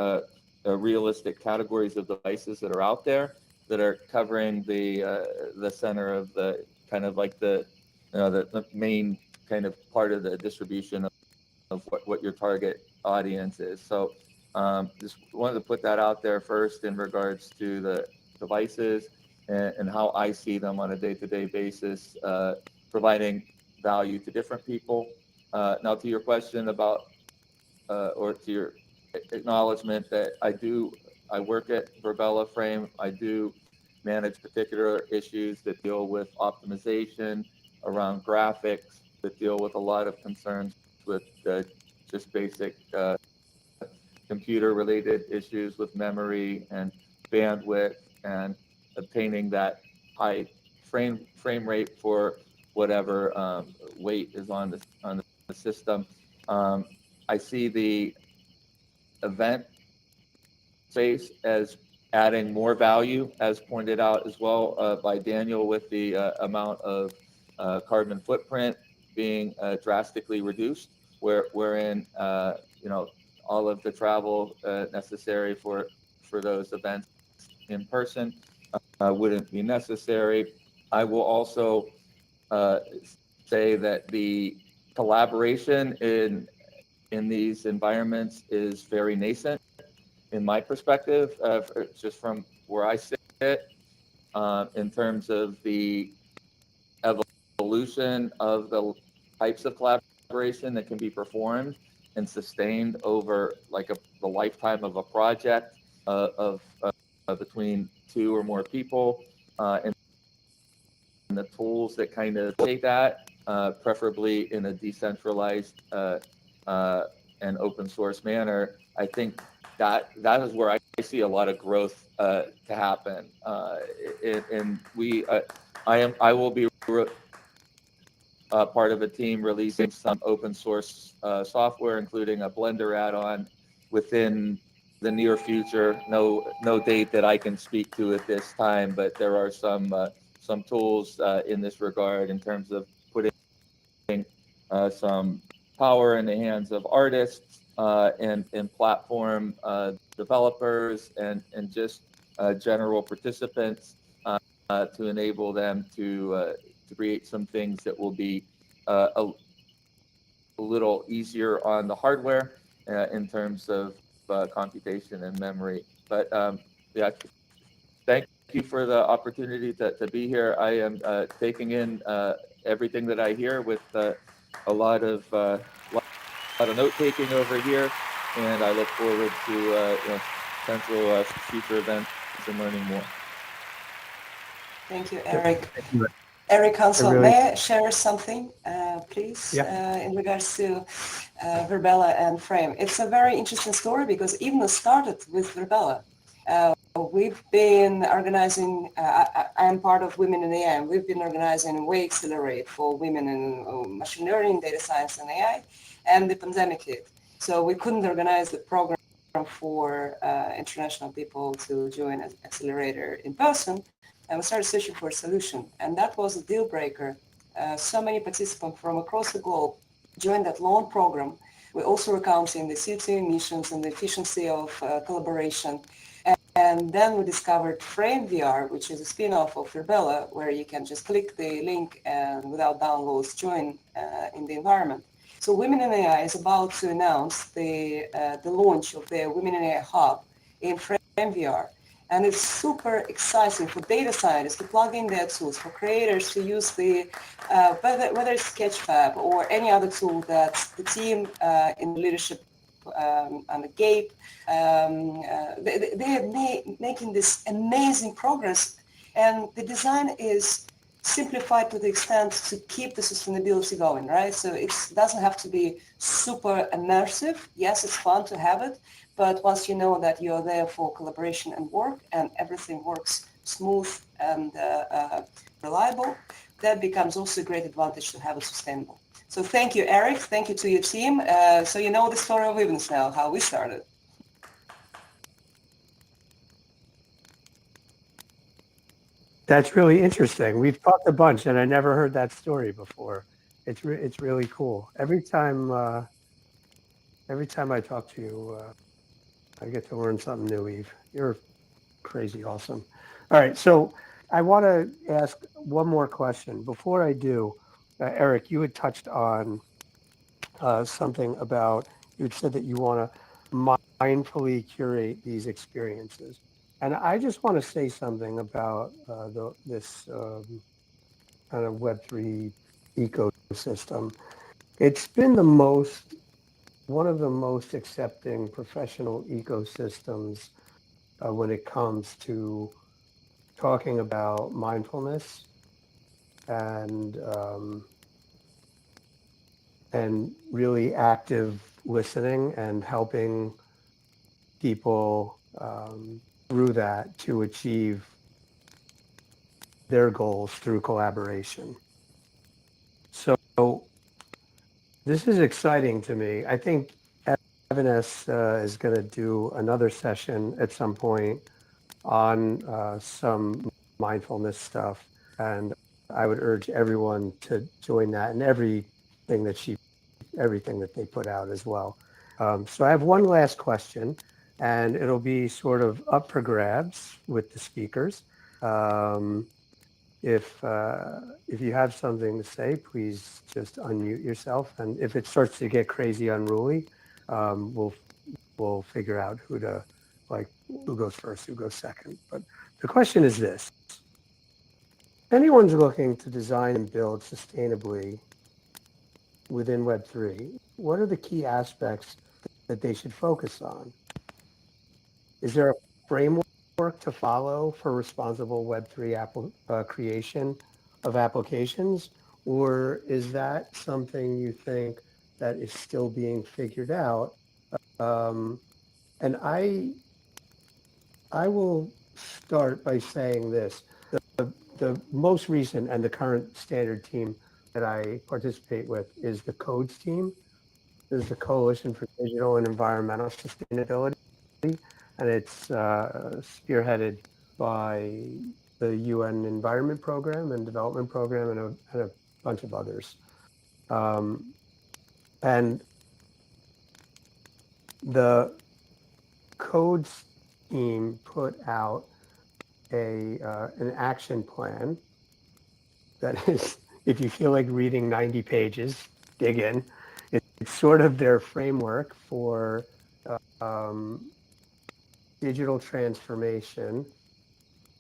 realistic categories of devices that are out there that are covering the center of the kind of like the main kind of part of the distribution of what your target audience is. So just wanted to put that out there first in regards to the devices and how I see them on a day-to-day basis, providing value to different people. Now to your question about, or to your acknowledgement that I work at Virbela Frame. I do manage particular issues that deal with optimization around graphics, that deal with a lot of concerns with just basic computer related issues with memory and bandwidth and obtaining that high frame rate for whatever weight is on the system. I see the event space as adding more value, as pointed out as well by Daniel, with the amount of carbon footprint being drastically reduced, wherein all of the travel necessary for those events in person wouldn't be necessary. I will also say that the collaboration in these environments is very nascent in my perspective, just from where I sit, in terms of the evolution of the types of collaboration that can be performed and sustained over like the lifetime of a project of between two or more people, and the tools that kind of take that, preferably in a decentralized and open source manner. I think that is where I see a lot of growth to happen. And I will be part of a team releasing some open source software, including a Blender add-on within the near future. No date that I can speak to at this time, but there are some tools in this regard in terms of putting some power in the hands of artists and platform developers and just general participants to enable them to create some things that will be a little easier on the hardware in terms of computation and memory. But yeah, thank you for the opportunity to be here. I am taking in everything that I hear with a lot of note taking over here, and I look forward to potential future events and learning more. Thank you, Eric. Thank you. Eric Hansel, really- may I share something, please, Yeah. in regards to Virbela and Frame? It's a very interesting story because Evenness started with Virbela. We've been organizing, I am part of Women in AI, and we've been organizing WOW Accelerate for women in machine learning, data science, and AI, and the pandemic hit. So we couldn't organize the program for international people to join an accelerator in person, and we started searching for a solution, and that was a deal breaker. So many participants from across the globe joined that long program. We're also recounting the CO2 emissions and the efficiency of collaboration. And then we discovered Frame VR, which is a spin-off of Virbela, where you can just click the link and without downloads join in the environment. So Women in AI is about to announce the launch of their Women in AI hub in Frame VR. And it's super exciting for data scientists to plug in their tools, for creators to use the, whether it's Sketchfab or any other tool that the team in leadership and Gabe, they are making this amazing progress, and the design is simplified to the extent to keep the sustainability going, right? So it doesn't have to be super immersive. Yes, it's fun to have it, but once you know that you're there for collaboration and work and everything works smooth and reliable, that becomes also a great advantage to have it sustainable. So thank you, Eric. Thank you to your team. So you know the story of Evenness now, how we started. That's really interesting. We've talked a bunch, and I never heard that story before. It's really cool. Every time I talk to you, I get to learn something new, Eve. You're crazy awesome. All right, so I want to ask one more question. Before I do, Eric, you had touched on something about, you had said that you want to mindfully curate these experiences. And I just want to say something about this kind of Web3 ecosystem. It's been one of the most accepting professional ecosystems when it comes to talking about mindfulness and really active listening and helping people through that to achieve their goals through collaboration. So this is exciting to me. I think Evenness is going to do another session at some point on some mindfulness stuff, and I would urge everyone to join that and everything that they put out as well. So I have one last question, and it'll be sort of up for grabs with the speakers. If you have something to say, please just unmute yourself, and if it starts to get crazy unruly, we'll figure out who goes first, who goes second. But the question is this: if anyone's looking to design and build sustainably within Web3, what are the key aspects that they should focus on? Is there a framework to follow for responsible Web3 creation of applications, or is that something you think that is still being figured out? And I will start by saying this: the most recent and the current standard team that I participate with is the CODES team. This is the Coalition for Digital and Environmental Sustainability, and it's spearheaded by the UN Environment Program and Development Program and a bunch of others. And the CODES team put out an action plan that is, if you feel like reading 90 pages, dig in. It's sort of their framework for digital transformation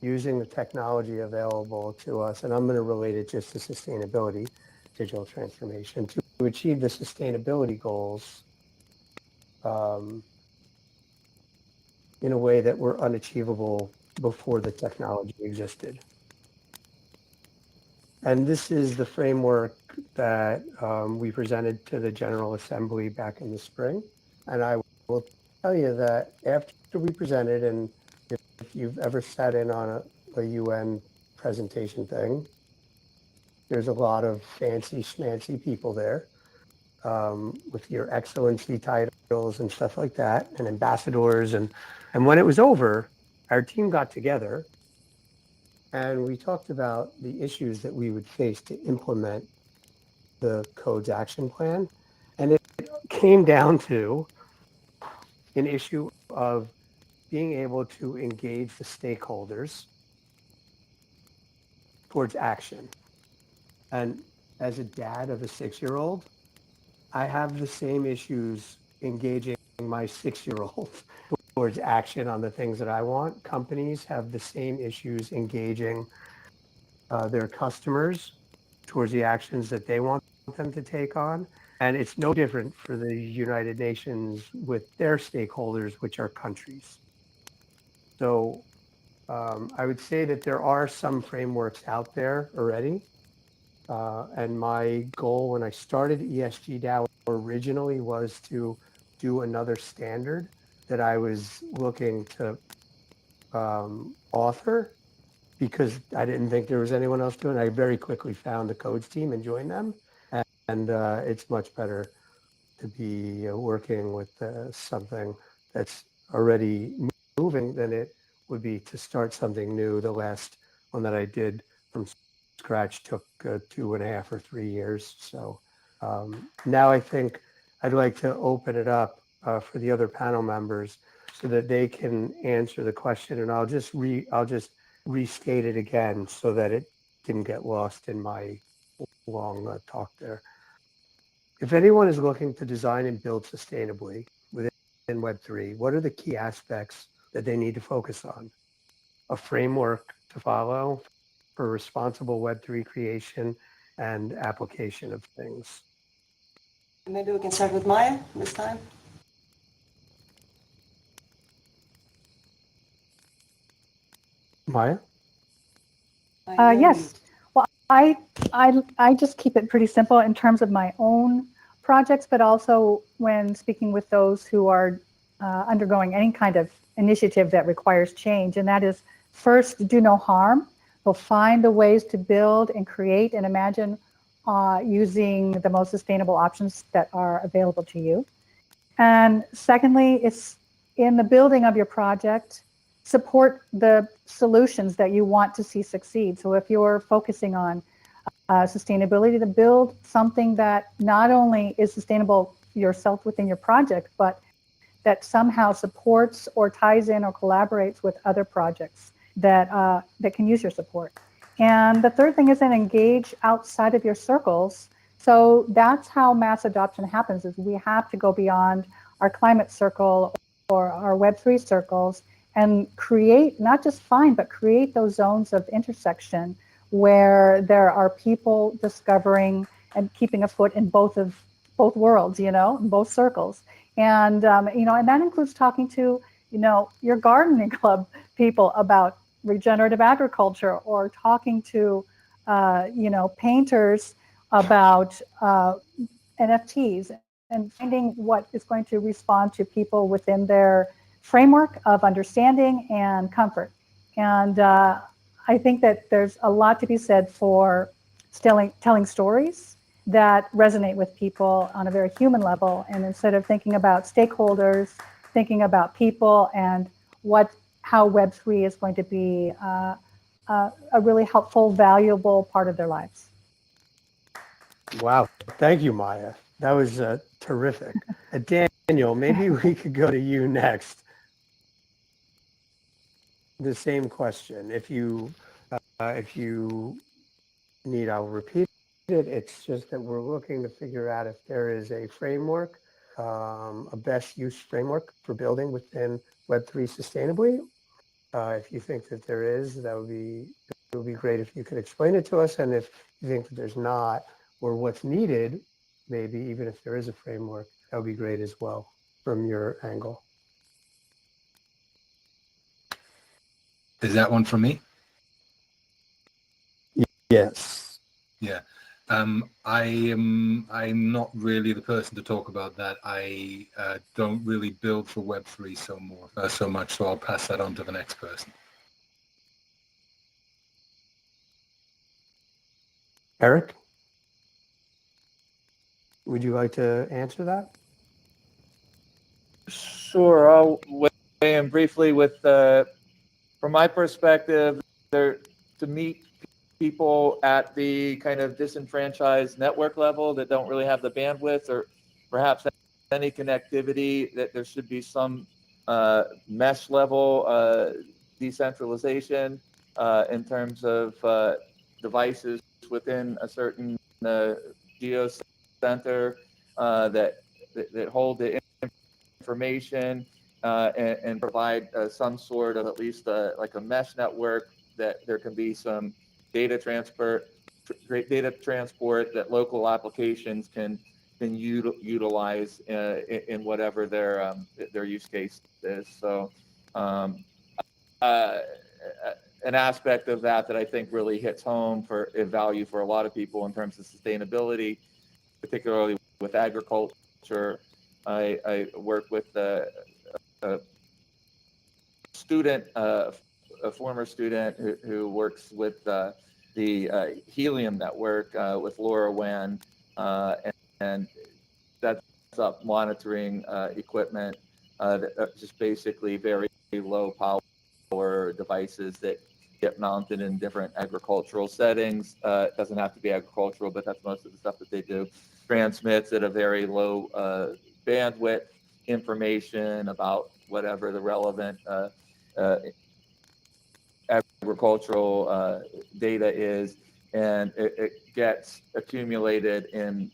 using the technology available to us. And I'm going to relate it just to sustainability, digital transformation, to achieve the sustainability goals in a way that were unachievable before the technology existed. And this is the framework that we presented to the General Assembly back in the spring. And I will tell you that after we presented, and if you've ever sat in on a UN presentation thing, there's a lot of fancy schmancy people there with your excellency titles and stuff like that, and ambassadors. And when it was over, our team got together and we talked about the issues that we would face to implement the CODES action plan. And it came down to an issue of being able to engage the stakeholders towards action. And as a dad of a 6-year-old, I have the same issues engaging my 6-year-old towards action on the things that I want. Companies have the same issues engaging their customers towards the actions that they want them to take on. And it's no different for the United Nations with their stakeholders, which are countries. So I would say that there are some frameworks out there already. And my goal when I started ESG DAO originally was to do another standard that I was looking to author because I didn't think there was anyone else doing it, I very quickly found the codes team and joined them. And it's much better to be working with something that's already moving than it would be to start something new. The last one that I did from scratch took 2.5 or 3 years. So now I think I'd like to open it up for the other panel members so that they can answer the question, and I'll just restate it again so that it didn't get lost in my long talk there. If anyone is looking to design and build sustainably within Web3, what are the key aspects that they need to focus on? A framework to follow for responsible Web3 creation and application of things. Maybe we can start with Maya this time. Maya? Yes. Well, I just keep it pretty simple in terms of my own projects, but also when speaking with those who are undergoing any kind of initiative that requires change. And that is, first, do no harm. So find the ways to build and create and imagine using the most sustainable options that are available to you. And secondly, it's in the building of your project, support the solutions that you want to see succeed. So if you're focusing on sustainability, to build something that not only is sustainable yourself within your project, but that somehow supports or ties in or collaborates with other projects that that can use your support. And the third thing is then engage outside of your circles. So that's how mass adoption happens, is we have to go beyond our climate circle or our Web3 circles and create, not just find, but create those zones of intersection where there are people discovering and keeping a foot in both worlds, in both circles. And, and that includes talking to, your gardening club people about regenerative agriculture, or talking to, painters about NFTs, and finding what is going to respond to people within their framework of understanding and comfort. And I think that there's a lot to be said for telling stories that resonate with people on a very human level. And instead of thinking about stakeholders, thinking about people and how Web3 is going to be a really helpful, valuable part of their lives. Wow, thank you, Maya. That was terrific. Daniel, maybe we could go to you next. The same question. If you need, I'll repeat it. It's just that we're looking to figure out if there is a framework, a best use framework for building within Web3 sustainably. If you think that there is, it would be great if you could explain it to us. And if you think that there's not, or what's needed, maybe even if there is a framework, that would be great as well from your angle. Is that one from me? Yes. Yeah. I'm not really the person to talk about that. I don't really build for Web3 so much, so I'll pass that on to the next person. Eric, would you like to answer that? Sure, I'll weigh in briefly with, from my perspective, to meet people at the kind of disenfranchised network level that don't really have the bandwidth or perhaps any connectivity, that there should be some mesh level decentralization in terms of devices within a certain geo center that hold the information and provide some sort of at least like a mesh network, that there can be some data transport that local applications can utilize in whatever their use case is. So an aspect of that I think really hits home for value for a lot of people in terms of sustainability, particularly with agriculture. I work with a student a former student who works with the Helium Network with Laura Wan, and that's up monitoring equipment that are just basically very low power devices that get mounted in different agricultural settings. It doesn't have to be agricultural, but that's most of the stuff that they do. Transmits at a very low bandwidth information about whatever the relevant agricultural data is, and it gets accumulated in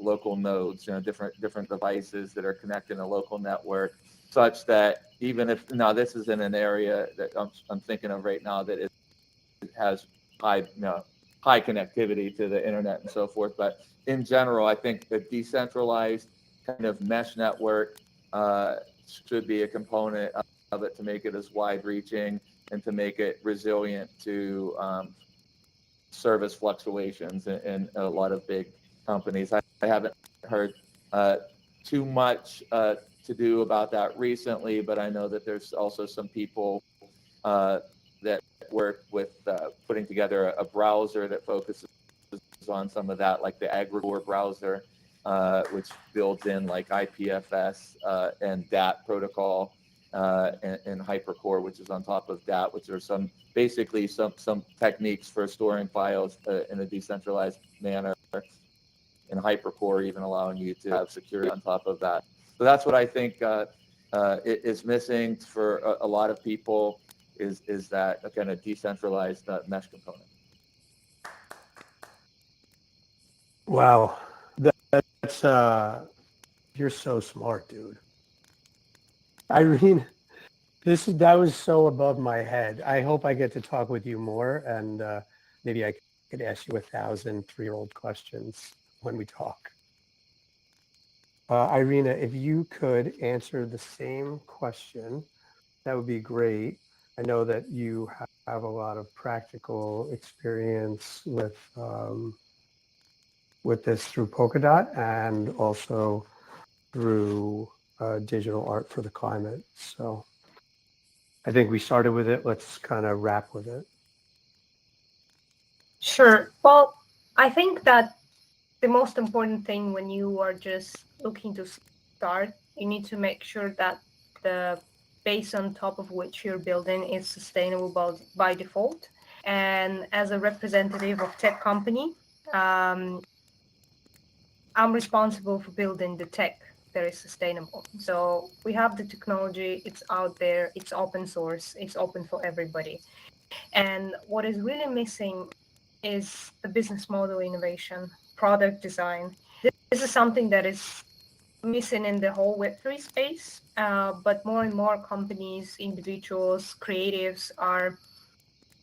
local nodes, different devices that are connected in a local network, such that even if, now this is in an area that I'm thinking of right now that it has high connectivity to the internet and so forth, but in general, I think a decentralized kind of mesh network should be a component of it to make it as wide-reaching and to make it resilient to service fluctuations in a lot of big companies. I haven't heard too much to do about that recently, but I know that there's also some people that work with putting together a browser that focuses on some of that, like the Karagyaur browser, which builds in like IPFS and DAT protocol, and hypercore, which is on top of DAT, which are basically some techniques for storing files in a decentralized manner, and hypercore even allowing you to have security on top of that. So that's what I think is missing for a lot of people, is that kind of decentralized mesh component. Wow, that's you're so smart, dude. Irene, that was so above my head. I hope I get to talk with you more, and maybe I could ask you 1,000 3-year-old questions when we talk. Irina, if you could answer the same question, that would be great. I know that you have a lot of practical experience with this through Polkadot and also through digital art for the climate. So I think we started with it. Let's kind of wrap with it. Sure. Well, I think that the most important thing when you are just looking to start, you need to make sure that the base on top of which you're building is sustainable by default. And as a representative of tech company, I'm responsible for building the tech that is sustainable. So we have the technology, it's out there, it's open source, it's open for everybody. And what is really missing is the business model innovation, product design. This is something that is missing in the whole Web3 space, but more and more companies, individuals, creatives are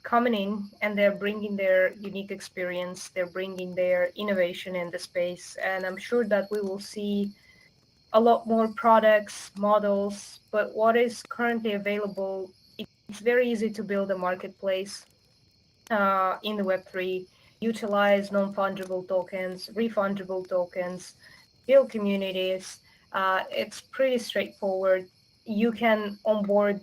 coming in, and they're bringing their unique experience, they're bringing their innovation in the space. And I'm sure that we will see a lot more products, models, but what is currently available, it's very easy to build a marketplace in the Web3, utilize non-fungible tokens, refundable tokens, build communities. It's pretty straightforward. You can onboard,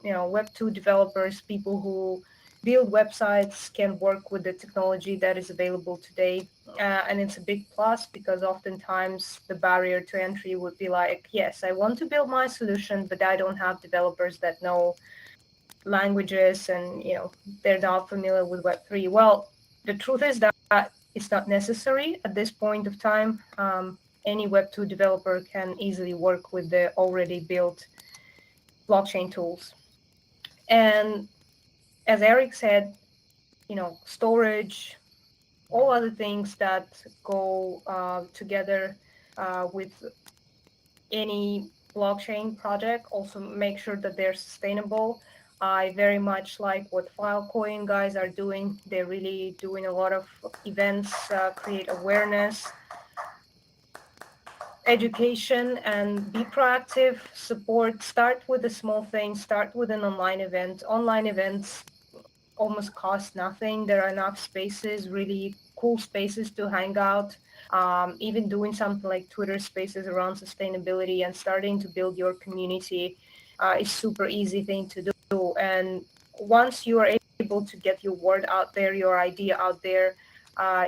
Web2 developers, people who build websites can work with the technology that is available today. And it's a big plus because oftentimes the barrier to entry would be like, yes, I want to build my solution, but I don't have developers that know languages and they're not familiar with Web3. Well, the truth is that it's not necessary at this point of time. Any Web2 developer can easily work with the already built blockchain tools. And as Eric said, storage, all other things that go together with any blockchain project, also make sure that they're sustainable. I very much like what Filecoin guys are doing. They're really doing a lot of events, create awareness, education, and be proactive, support, start with a small thing, start with an online event. Online events almost cost nothing. There are enough spaces, really cool spaces to hang out. Even doing something like Twitter spaces around sustainability and starting to build your community is super easy thing to do. And once you are able to get your word out there, your idea out there,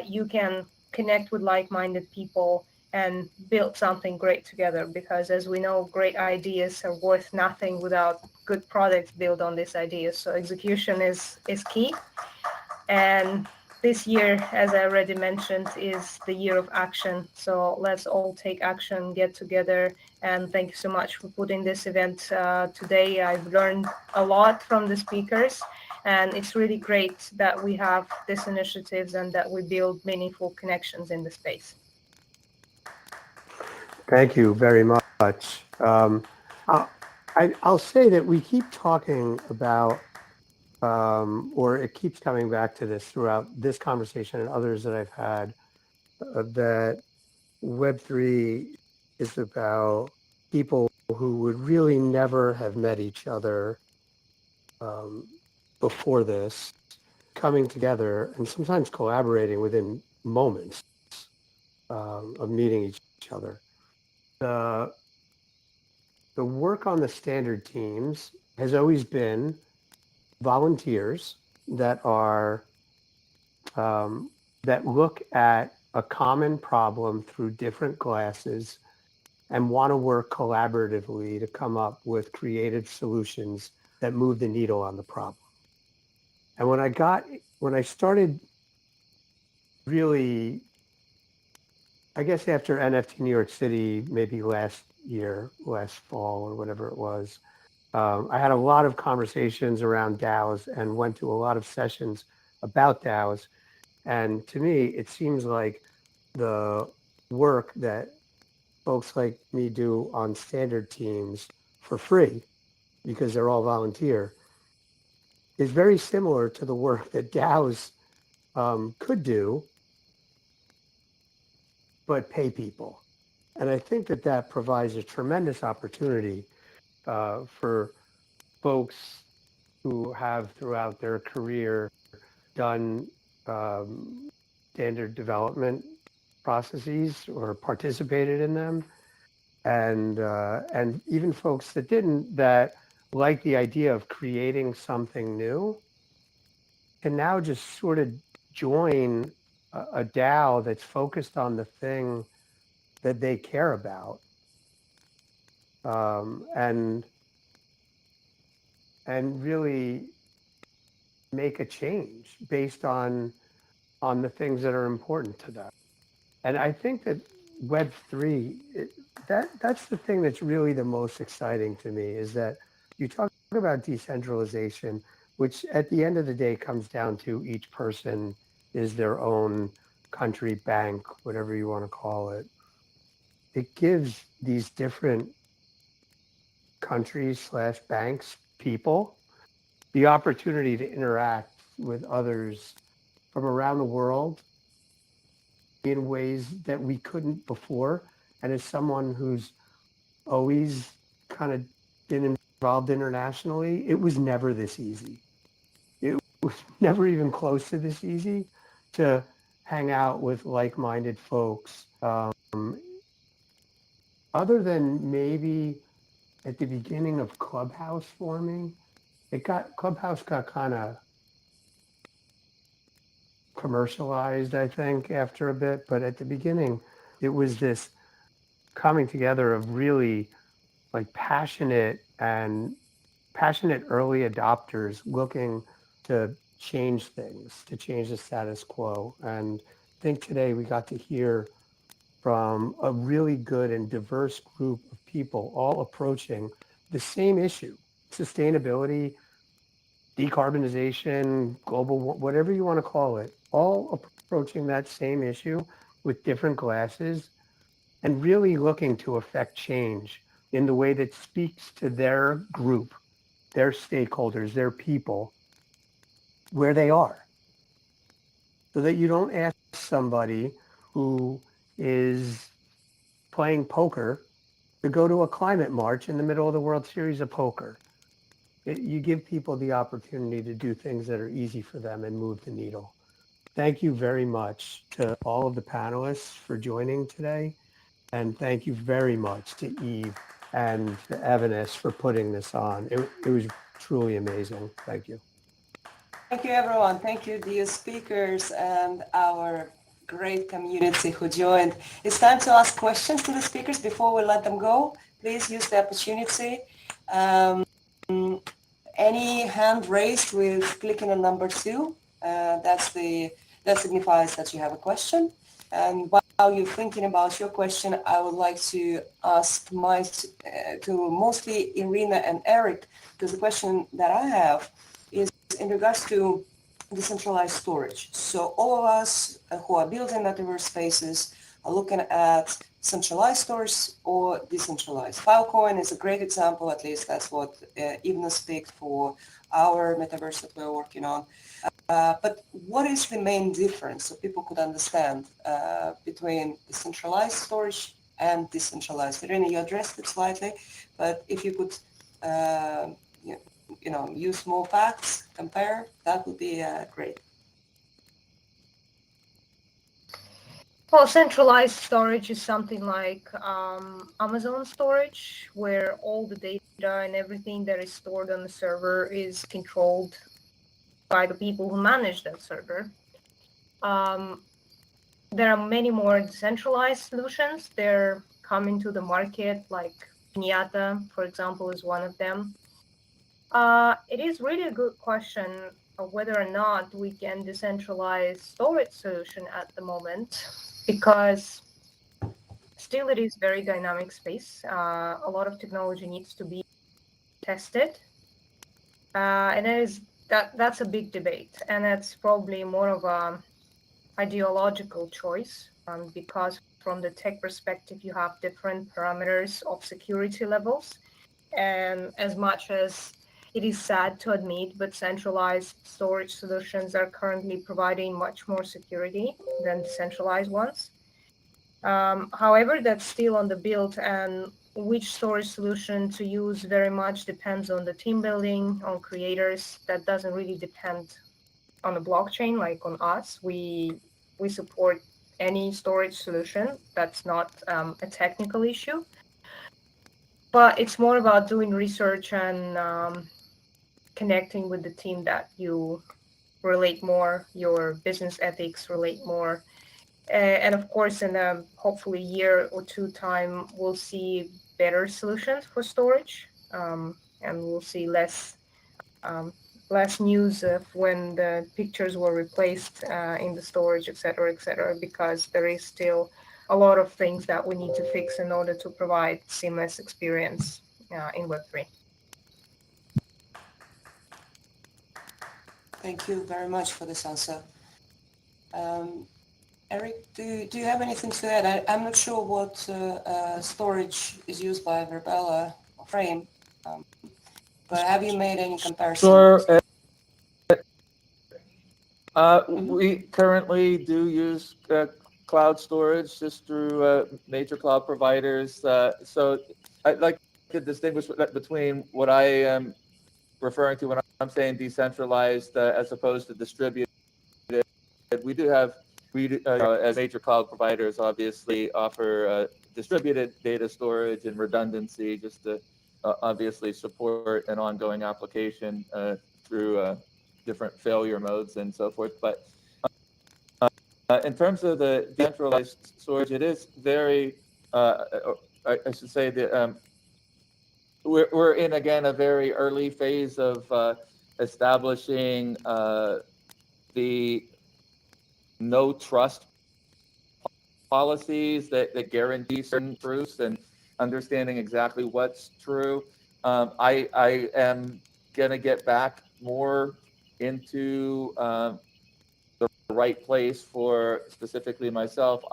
you can connect with like-minded people and build something great together. Because as we know, great ideas are worth nothing without good products built on these ideas. So execution is key. And this year, as I already mentioned, is the year of action. So let's all take action, get together. And thank you so much for putting this event today. I've learned a lot from the speakers. And it's really great that we have these initiatives and that we build meaningful connections in the space. Thank you very much. I'll say that we keep talking about, or it keeps coming back to this throughout this conversation and others that I've had, that Web3 is about people who would really never have met each other before this, coming together and sometimes collaborating within moments of meeting each other. The work on the standard teams has always been volunteers that are that look at a common problem through different glasses and want to work collaboratively to come up with creative solutions that move the needle on the problem. And when I started really, I guess after NFT New York City, maybe last fall or whatever it was, I had a lot of conversations around DAOs and went to a lot of sessions about DAOs. And to me, it seems like the work that folks like me do on standard teams for free, because they're all volunteer, is very similar to the work that DAOs could do, but pay people. And I think that that provides a tremendous opportunity for folks who have throughout their career done standard development processes or participated in them, and even folks that didn't, that like the idea of creating something new, can now just sort of join a DAO that's focused on the thing that they care about, and really make a change based on the things that are important to them. And I think that Web3, that's the thing that's really the most exciting to me, is that you talk about decentralization, which at the end of the day comes down to each person is their own country, bank, whatever you want to call it. It gives these different countries / banks, people, the opportunity to interact with others from around the world in ways that we couldn't before. And as someone who's always kind of been involved internationally, it was never this easy. It was never even close to this easy to hang out with like-minded folks. Other than maybe at the beginning of Clubhouse forming, Clubhouse got kind of commercialized, I think, after a bit. But at the beginning, it was this coming together of really like passionate early adopters looking to change things, to change the status quo. And I think today we got to hear from a really good and diverse group of people all approaching the same issue: sustainability, decarbonization, global, whatever you want to call it, all approaching that same issue with different glasses and really looking to affect change in the way that speaks to their group, their stakeholders, their people, where they are. So that you don't ask somebody who is playing poker to go to a climate march in the middle of the World Series of Poker. You give people the opportunity to do things that are easy for them and move the needle. Thank you very much to all of the panelists for joining today. And thank you very much to Eve and to Evenness for putting this on. It was truly amazing. Thank you. Thank you, everyone. Thank you, dear speakers and our great community who joined. It's time to ask questions to the speakers before we let them go. Please use the opportunity. Um, any hand raised with clicking on number 2, that signifies that you have a question. And while you're thinking about your question, I would like to ask to mostly Irina and Eric, because the question that I have is in regards to decentralized storage. So all of us who are building metaverse spaces are looking at centralized storage or decentralized. Filecoin is a great example, at least that's what Evenness picked for our metaverse that we're working on. But what is the main difference, so people could understand, between decentralized storage and decentralized? Irina, you addressed it slightly, but if you could use more facts, compare, that would be great. Well, centralized storage is something like Amazon storage, where all the data and everything that is stored on the server is controlled by the people who manage that server. There are many more decentralized solutions. They're coming to the market, like Pinata, for example, is one of them. It is really a good question of whether or not we can decentralize storage solution at the moment, because still it is very dynamic space. A lot of technology needs to be tested, and that's a big debate, and that's probably more of a ideological choice, because from the tech perspective, you have different parameters of security levels, and as much as it is sad to admit, but centralized storage solutions are currently providing much more security than decentralized ones. However, that's still on the build, and which storage solution to use very much depends on the team building, on creators. That doesn't really depend on the blockchain, like on us. We support any storage solution. That's not a technical issue, but it's more about doing research and connecting with the team that you relate more, your business ethics relate more. And of course, in a hopefully year or two time, we'll see better solutions for storage, and we'll see um, less news of when the pictures were replaced in the storage, et cetera, because there is still a lot of things that we need to fix in order to provide seamless experience in Web3. Thank you very much for this answer. Eric, do you have anything to add? I'm not sure what storage is used by Verbella or Frame, but have you made any comparison? Sure. We currently do use cloud storage just through major cloud providers. So I'd like to distinguish between what I am referring to when I'm saying decentralized as opposed to distributed. We do have, as major cloud providers, obviously offer distributed data storage and redundancy just to obviously support an ongoing application through different failure modes and so forth. But in terms of the decentralized storage, it is very, I should say that we're in, again, a very early phase of establishing the no trust policies that guarantee certain truths and understanding exactly what's true. I am going to get back more into the right place for specifically myself,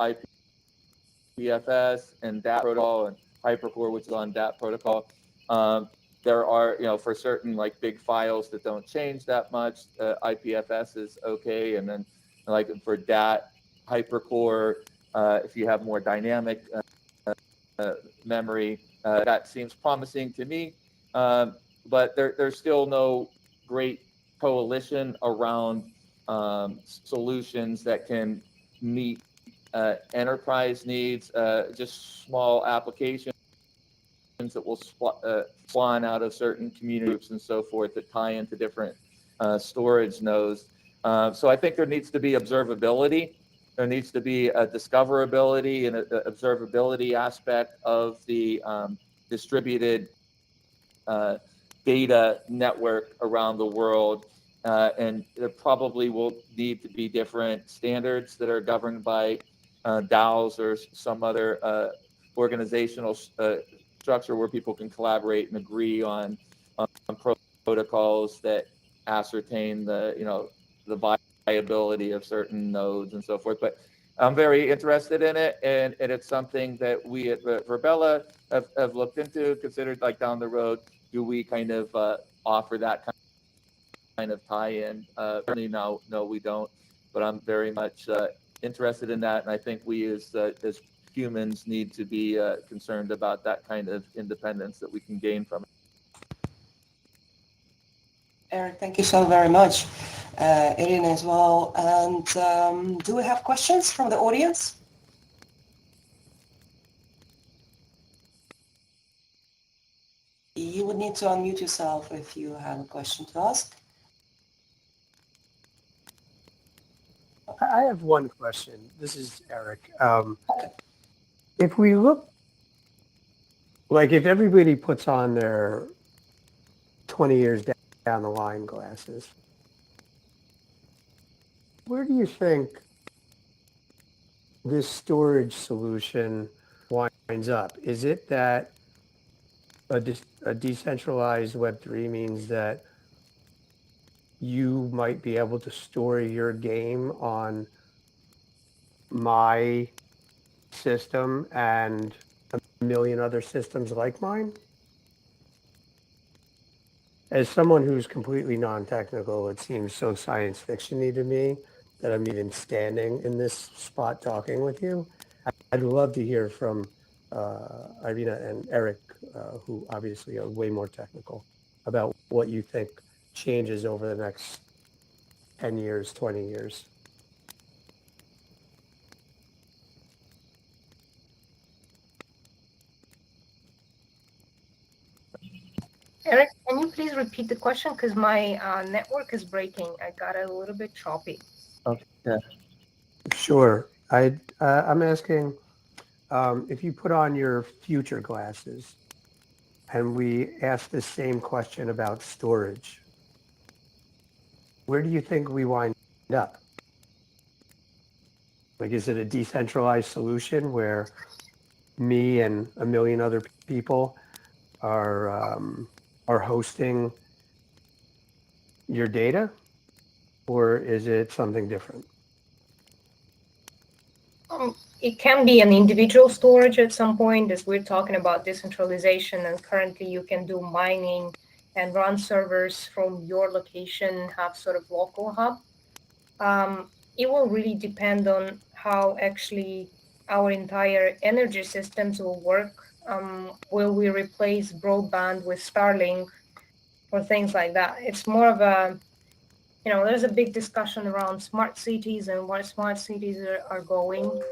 IPFS and DAP protocol and Hypercore, which is on DAP protocol. There are, for certain like big files that don't change that much, IPFS is okay. And then like for DAT, Hypercore, if you have more dynamic memory, that seems promising to me. But there's still no great coalition around solutions that can meet enterprise needs, just small applications that will spawn out of certain community groups and so forth that tie into different storage nodes. So I think there needs to be observability. There needs to be a discoverability and a observability aspect of the distributed data network around the world. And there probably will need to be different standards that are governed by DAOs or some other organizational structure where people can collaborate and agree on protocols that ascertain the viability of certain nodes and so forth. But I'm very interested in it, and it's something that we at Virbela have looked into, considered like down the road. Do we kind of offer that kind of tie-in? Certainly, no, we don't. But I'm very much interested in that, and I think we as humans need to be concerned about that kind of independence that we can gain from it. Eric, thank you so very much. Irina as well. And do we have questions from the audience? You would need to unmute yourself if you have a question to ask. I have one question. This is Eric. If we look, like if everybody puts on their 20 years down the line glasses, where do you think this storage solution winds up? Is it that a decentralized Web3 means that you might be able to store your game on my system and a million other systems like mine? As someone who's completely non-technical, it seems so science fiction-y to me that I'm even standing in this spot talking with you. I'd love to hear from Irina and Eric, who obviously are way more technical, about what you think changes over the next 10 years, 20 years. Eric, can you please repeat the question? Because my network is breaking. I got a little bit choppy. Okay. Sure. I'm asking if you put on your future glasses and we ask the same question about storage, where do you think we wind up? Like, is it a decentralized solution where me and a million other people are hosting your data, or is it something different? It can be an individual storage at some point, as we're talking about decentralization, and currently you can do mining and run servers from your location, have sort of local hub. It will really depend on how actually our entire energy systems will work. Will we replace broadband with Starlink or things like that? It's more of a, there's a big discussion around smart cities and where smart cities are going.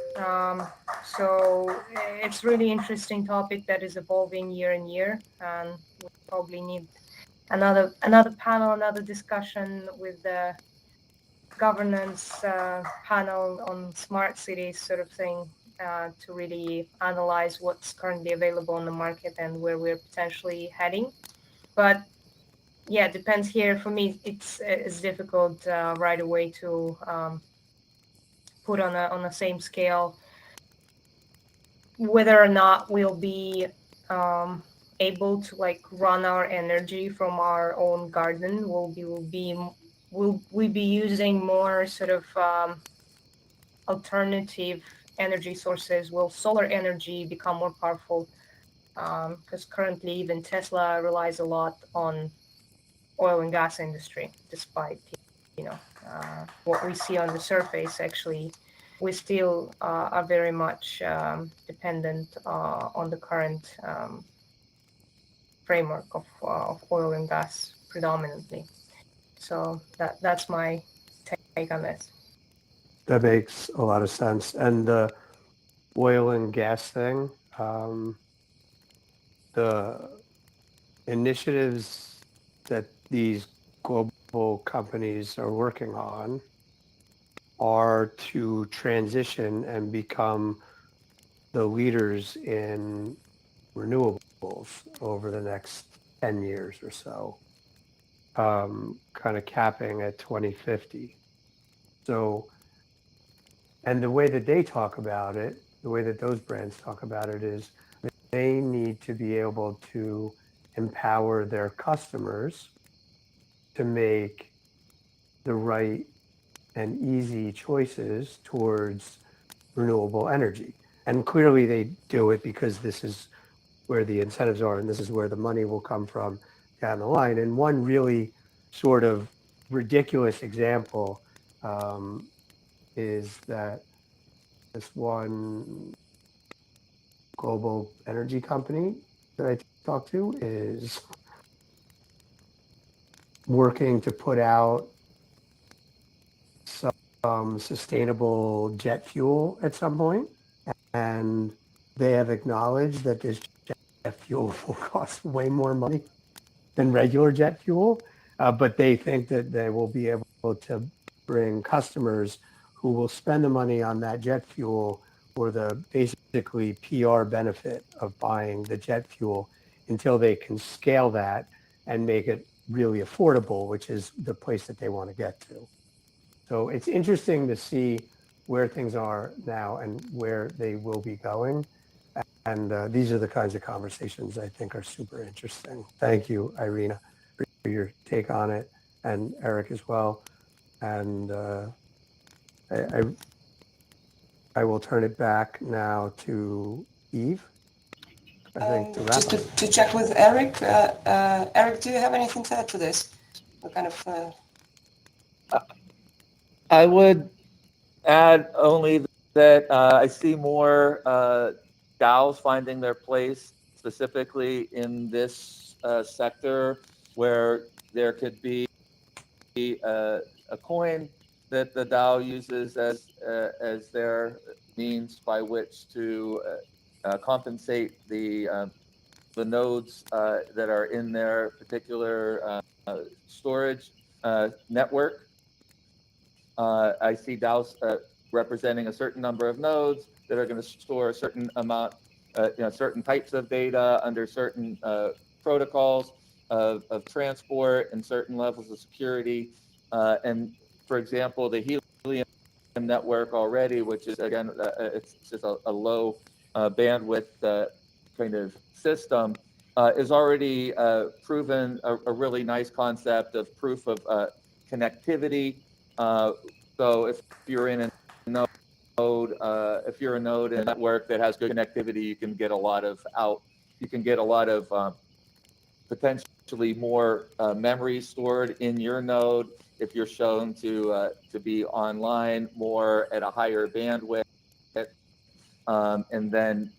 So it's really interesting topic that is evolving year and year, and we probably need another panel, another discussion with the governance panel on smart cities sort of thing, to really analyze what's currently available on the market and where we're potentially heading. But yeah, it depends here. For me, it's difficult right away to put on the same scale whether or not we'll be able to like run our energy from our own garden. Will we be using more sort of alternative energy sources? Will solar energy become more powerful? Because currently even Tesla relies a lot on oil and gas industry, despite what we see on the surface. Actually, we still are very much dependent on the current framework of oil and gas predominantly. So that's my take on this. That makes a lot of sense. And the oil and gas thing, the initiatives that these global companies are working on are to transition and become the leaders in renewables over the next 10 years or so, kind of capping at 2050. So, and the way that they talk about it, the way that those brands talk about it is they need to be able to empower their customers to make the right and easy choices towards renewable energy. And clearly they do it because this is where the incentives are and this is where the money will come from down the line. And one really sort of ridiculous example is that this one global energy company that I talked to is working to put out some sustainable jet fuel at some point, and they have acknowledged that this jet fuel will cost way more money than regular jet fuel, but they think that they will be able to bring customers who will spend the money on that jet fuel for the basically PR benefit of buying the jet fuel until they can scale that and make it really affordable, which is the place that they want to get to. So it's interesting to see where things are now and where they will be going. And these are the kinds of conversations I think are super interesting. Thank you, Irina, for your take on it, and Eric as well. And I will turn it back now to Eve, I think, to wrap Just up. to check with Eric. Eric, do you have anything to add to this? What kind of... I would add only that I see more DAOs finding their place specifically in this sector where there could be a coin that the DAO uses as their means by which to compensate the nodes that are in their particular storage network. I see DAOs representing a certain number of nodes that are going to store a certain amount, certain types of data under certain protocols of transport and certain levels of security. And for example, the Helium network already, which is again, it's just a low bandwidth kind of system, is already proven a really nice concept of proof of connectivity. So if you're in a node, if you're a node in a network that has good connectivity, you can get a lot of potentially more memory stored in your node if you're shown to be online more at a higher bandwidth. And then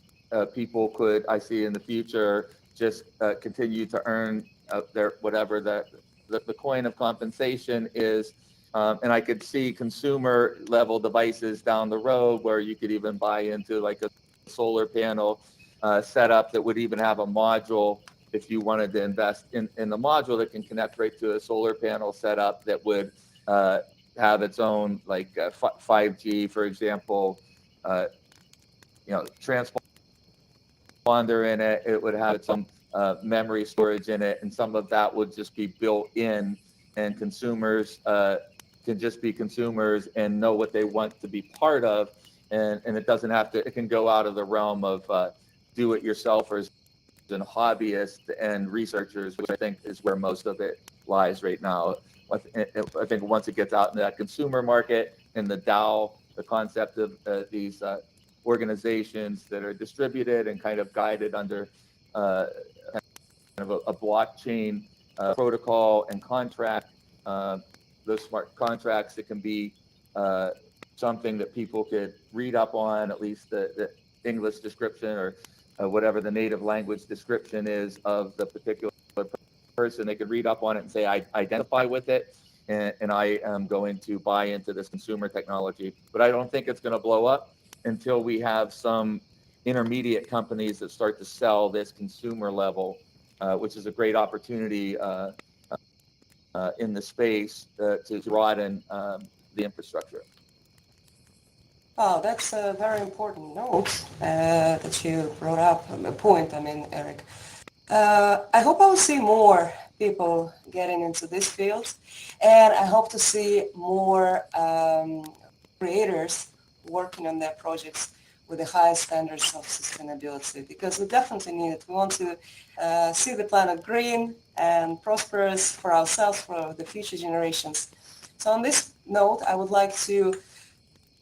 people could, I see in the future, just continue to earn their whatever the coin of compensation is. And I could see consumer level devices down the road where you could even buy into like a solar panel setup that would even have a module if you wanted to invest in the module that can connect right to a solar panel setup that would have its own like 5G, for example, transponder in it. It would have some memory storage in it, and some of that would just be built in, and consumers can just be consumers and know what they want to be part of, and it doesn't have to. It can go out of the realm of do-it-yourselfers and hobbyists and researchers, which I think is where most of it lies right now. I think once it gets out in that consumer market and the DAO, the concept of these organizations that are distributed and kind of guided under kind of a blockchain protocol and contract, those smart contracts that can be something that people could read up on, at least the English description or whatever the native language description is of the particular person. They could read up on it and say, I identify with it, and I am going to buy into this consumer technology. But I don't think it's going to blow up until we have some intermediate companies that start to sell this consumer level, which is a great opportunity in the space to broaden the infrastructure. Oh, that's a very important note that you brought up, a point, Eric. I hope I will see more people getting into this field, and I hope to see more creators working on their projects with the highest standards of sustainability, because we definitely need it. We want to see the planet green and prosperous for ourselves, for the future generations. So on this note, I would like to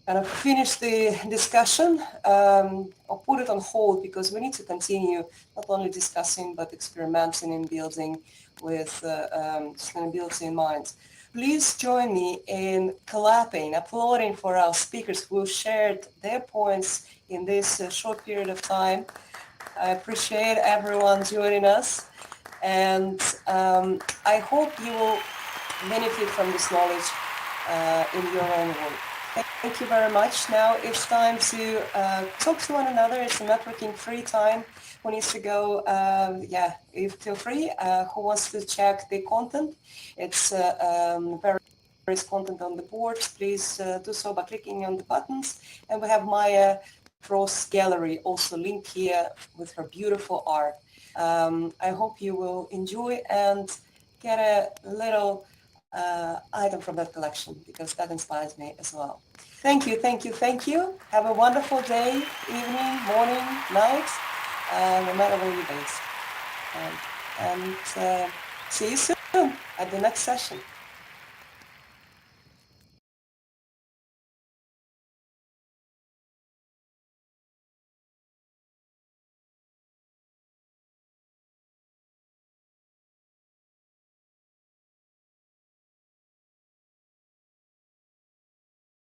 kind of finish the discussion or put it on hold, because we need to continue not only discussing but experimenting and building with sustainability in mind. Please join me in clapping, applauding for our speakers who shared their points in this short period of time. I appreciate everyone joining us, and I hope you will benefit from this knowledge in your own work. Thank you very much. Now it's time to talk to one another. It's a networking free time. Who needs to go? Feel free. Who wants to check the content? It's various content on the boards. Please do so by clicking on the buttons. And we have Maya Frost's gallery also linked here with her beautiful art. I hope you will enjoy and get a little item from that collection, because that inspires me as well. Thank you, thank you, thank you. Have a wonderful day, evening, morning, night, no matter where you're based. And see you soon at the next session.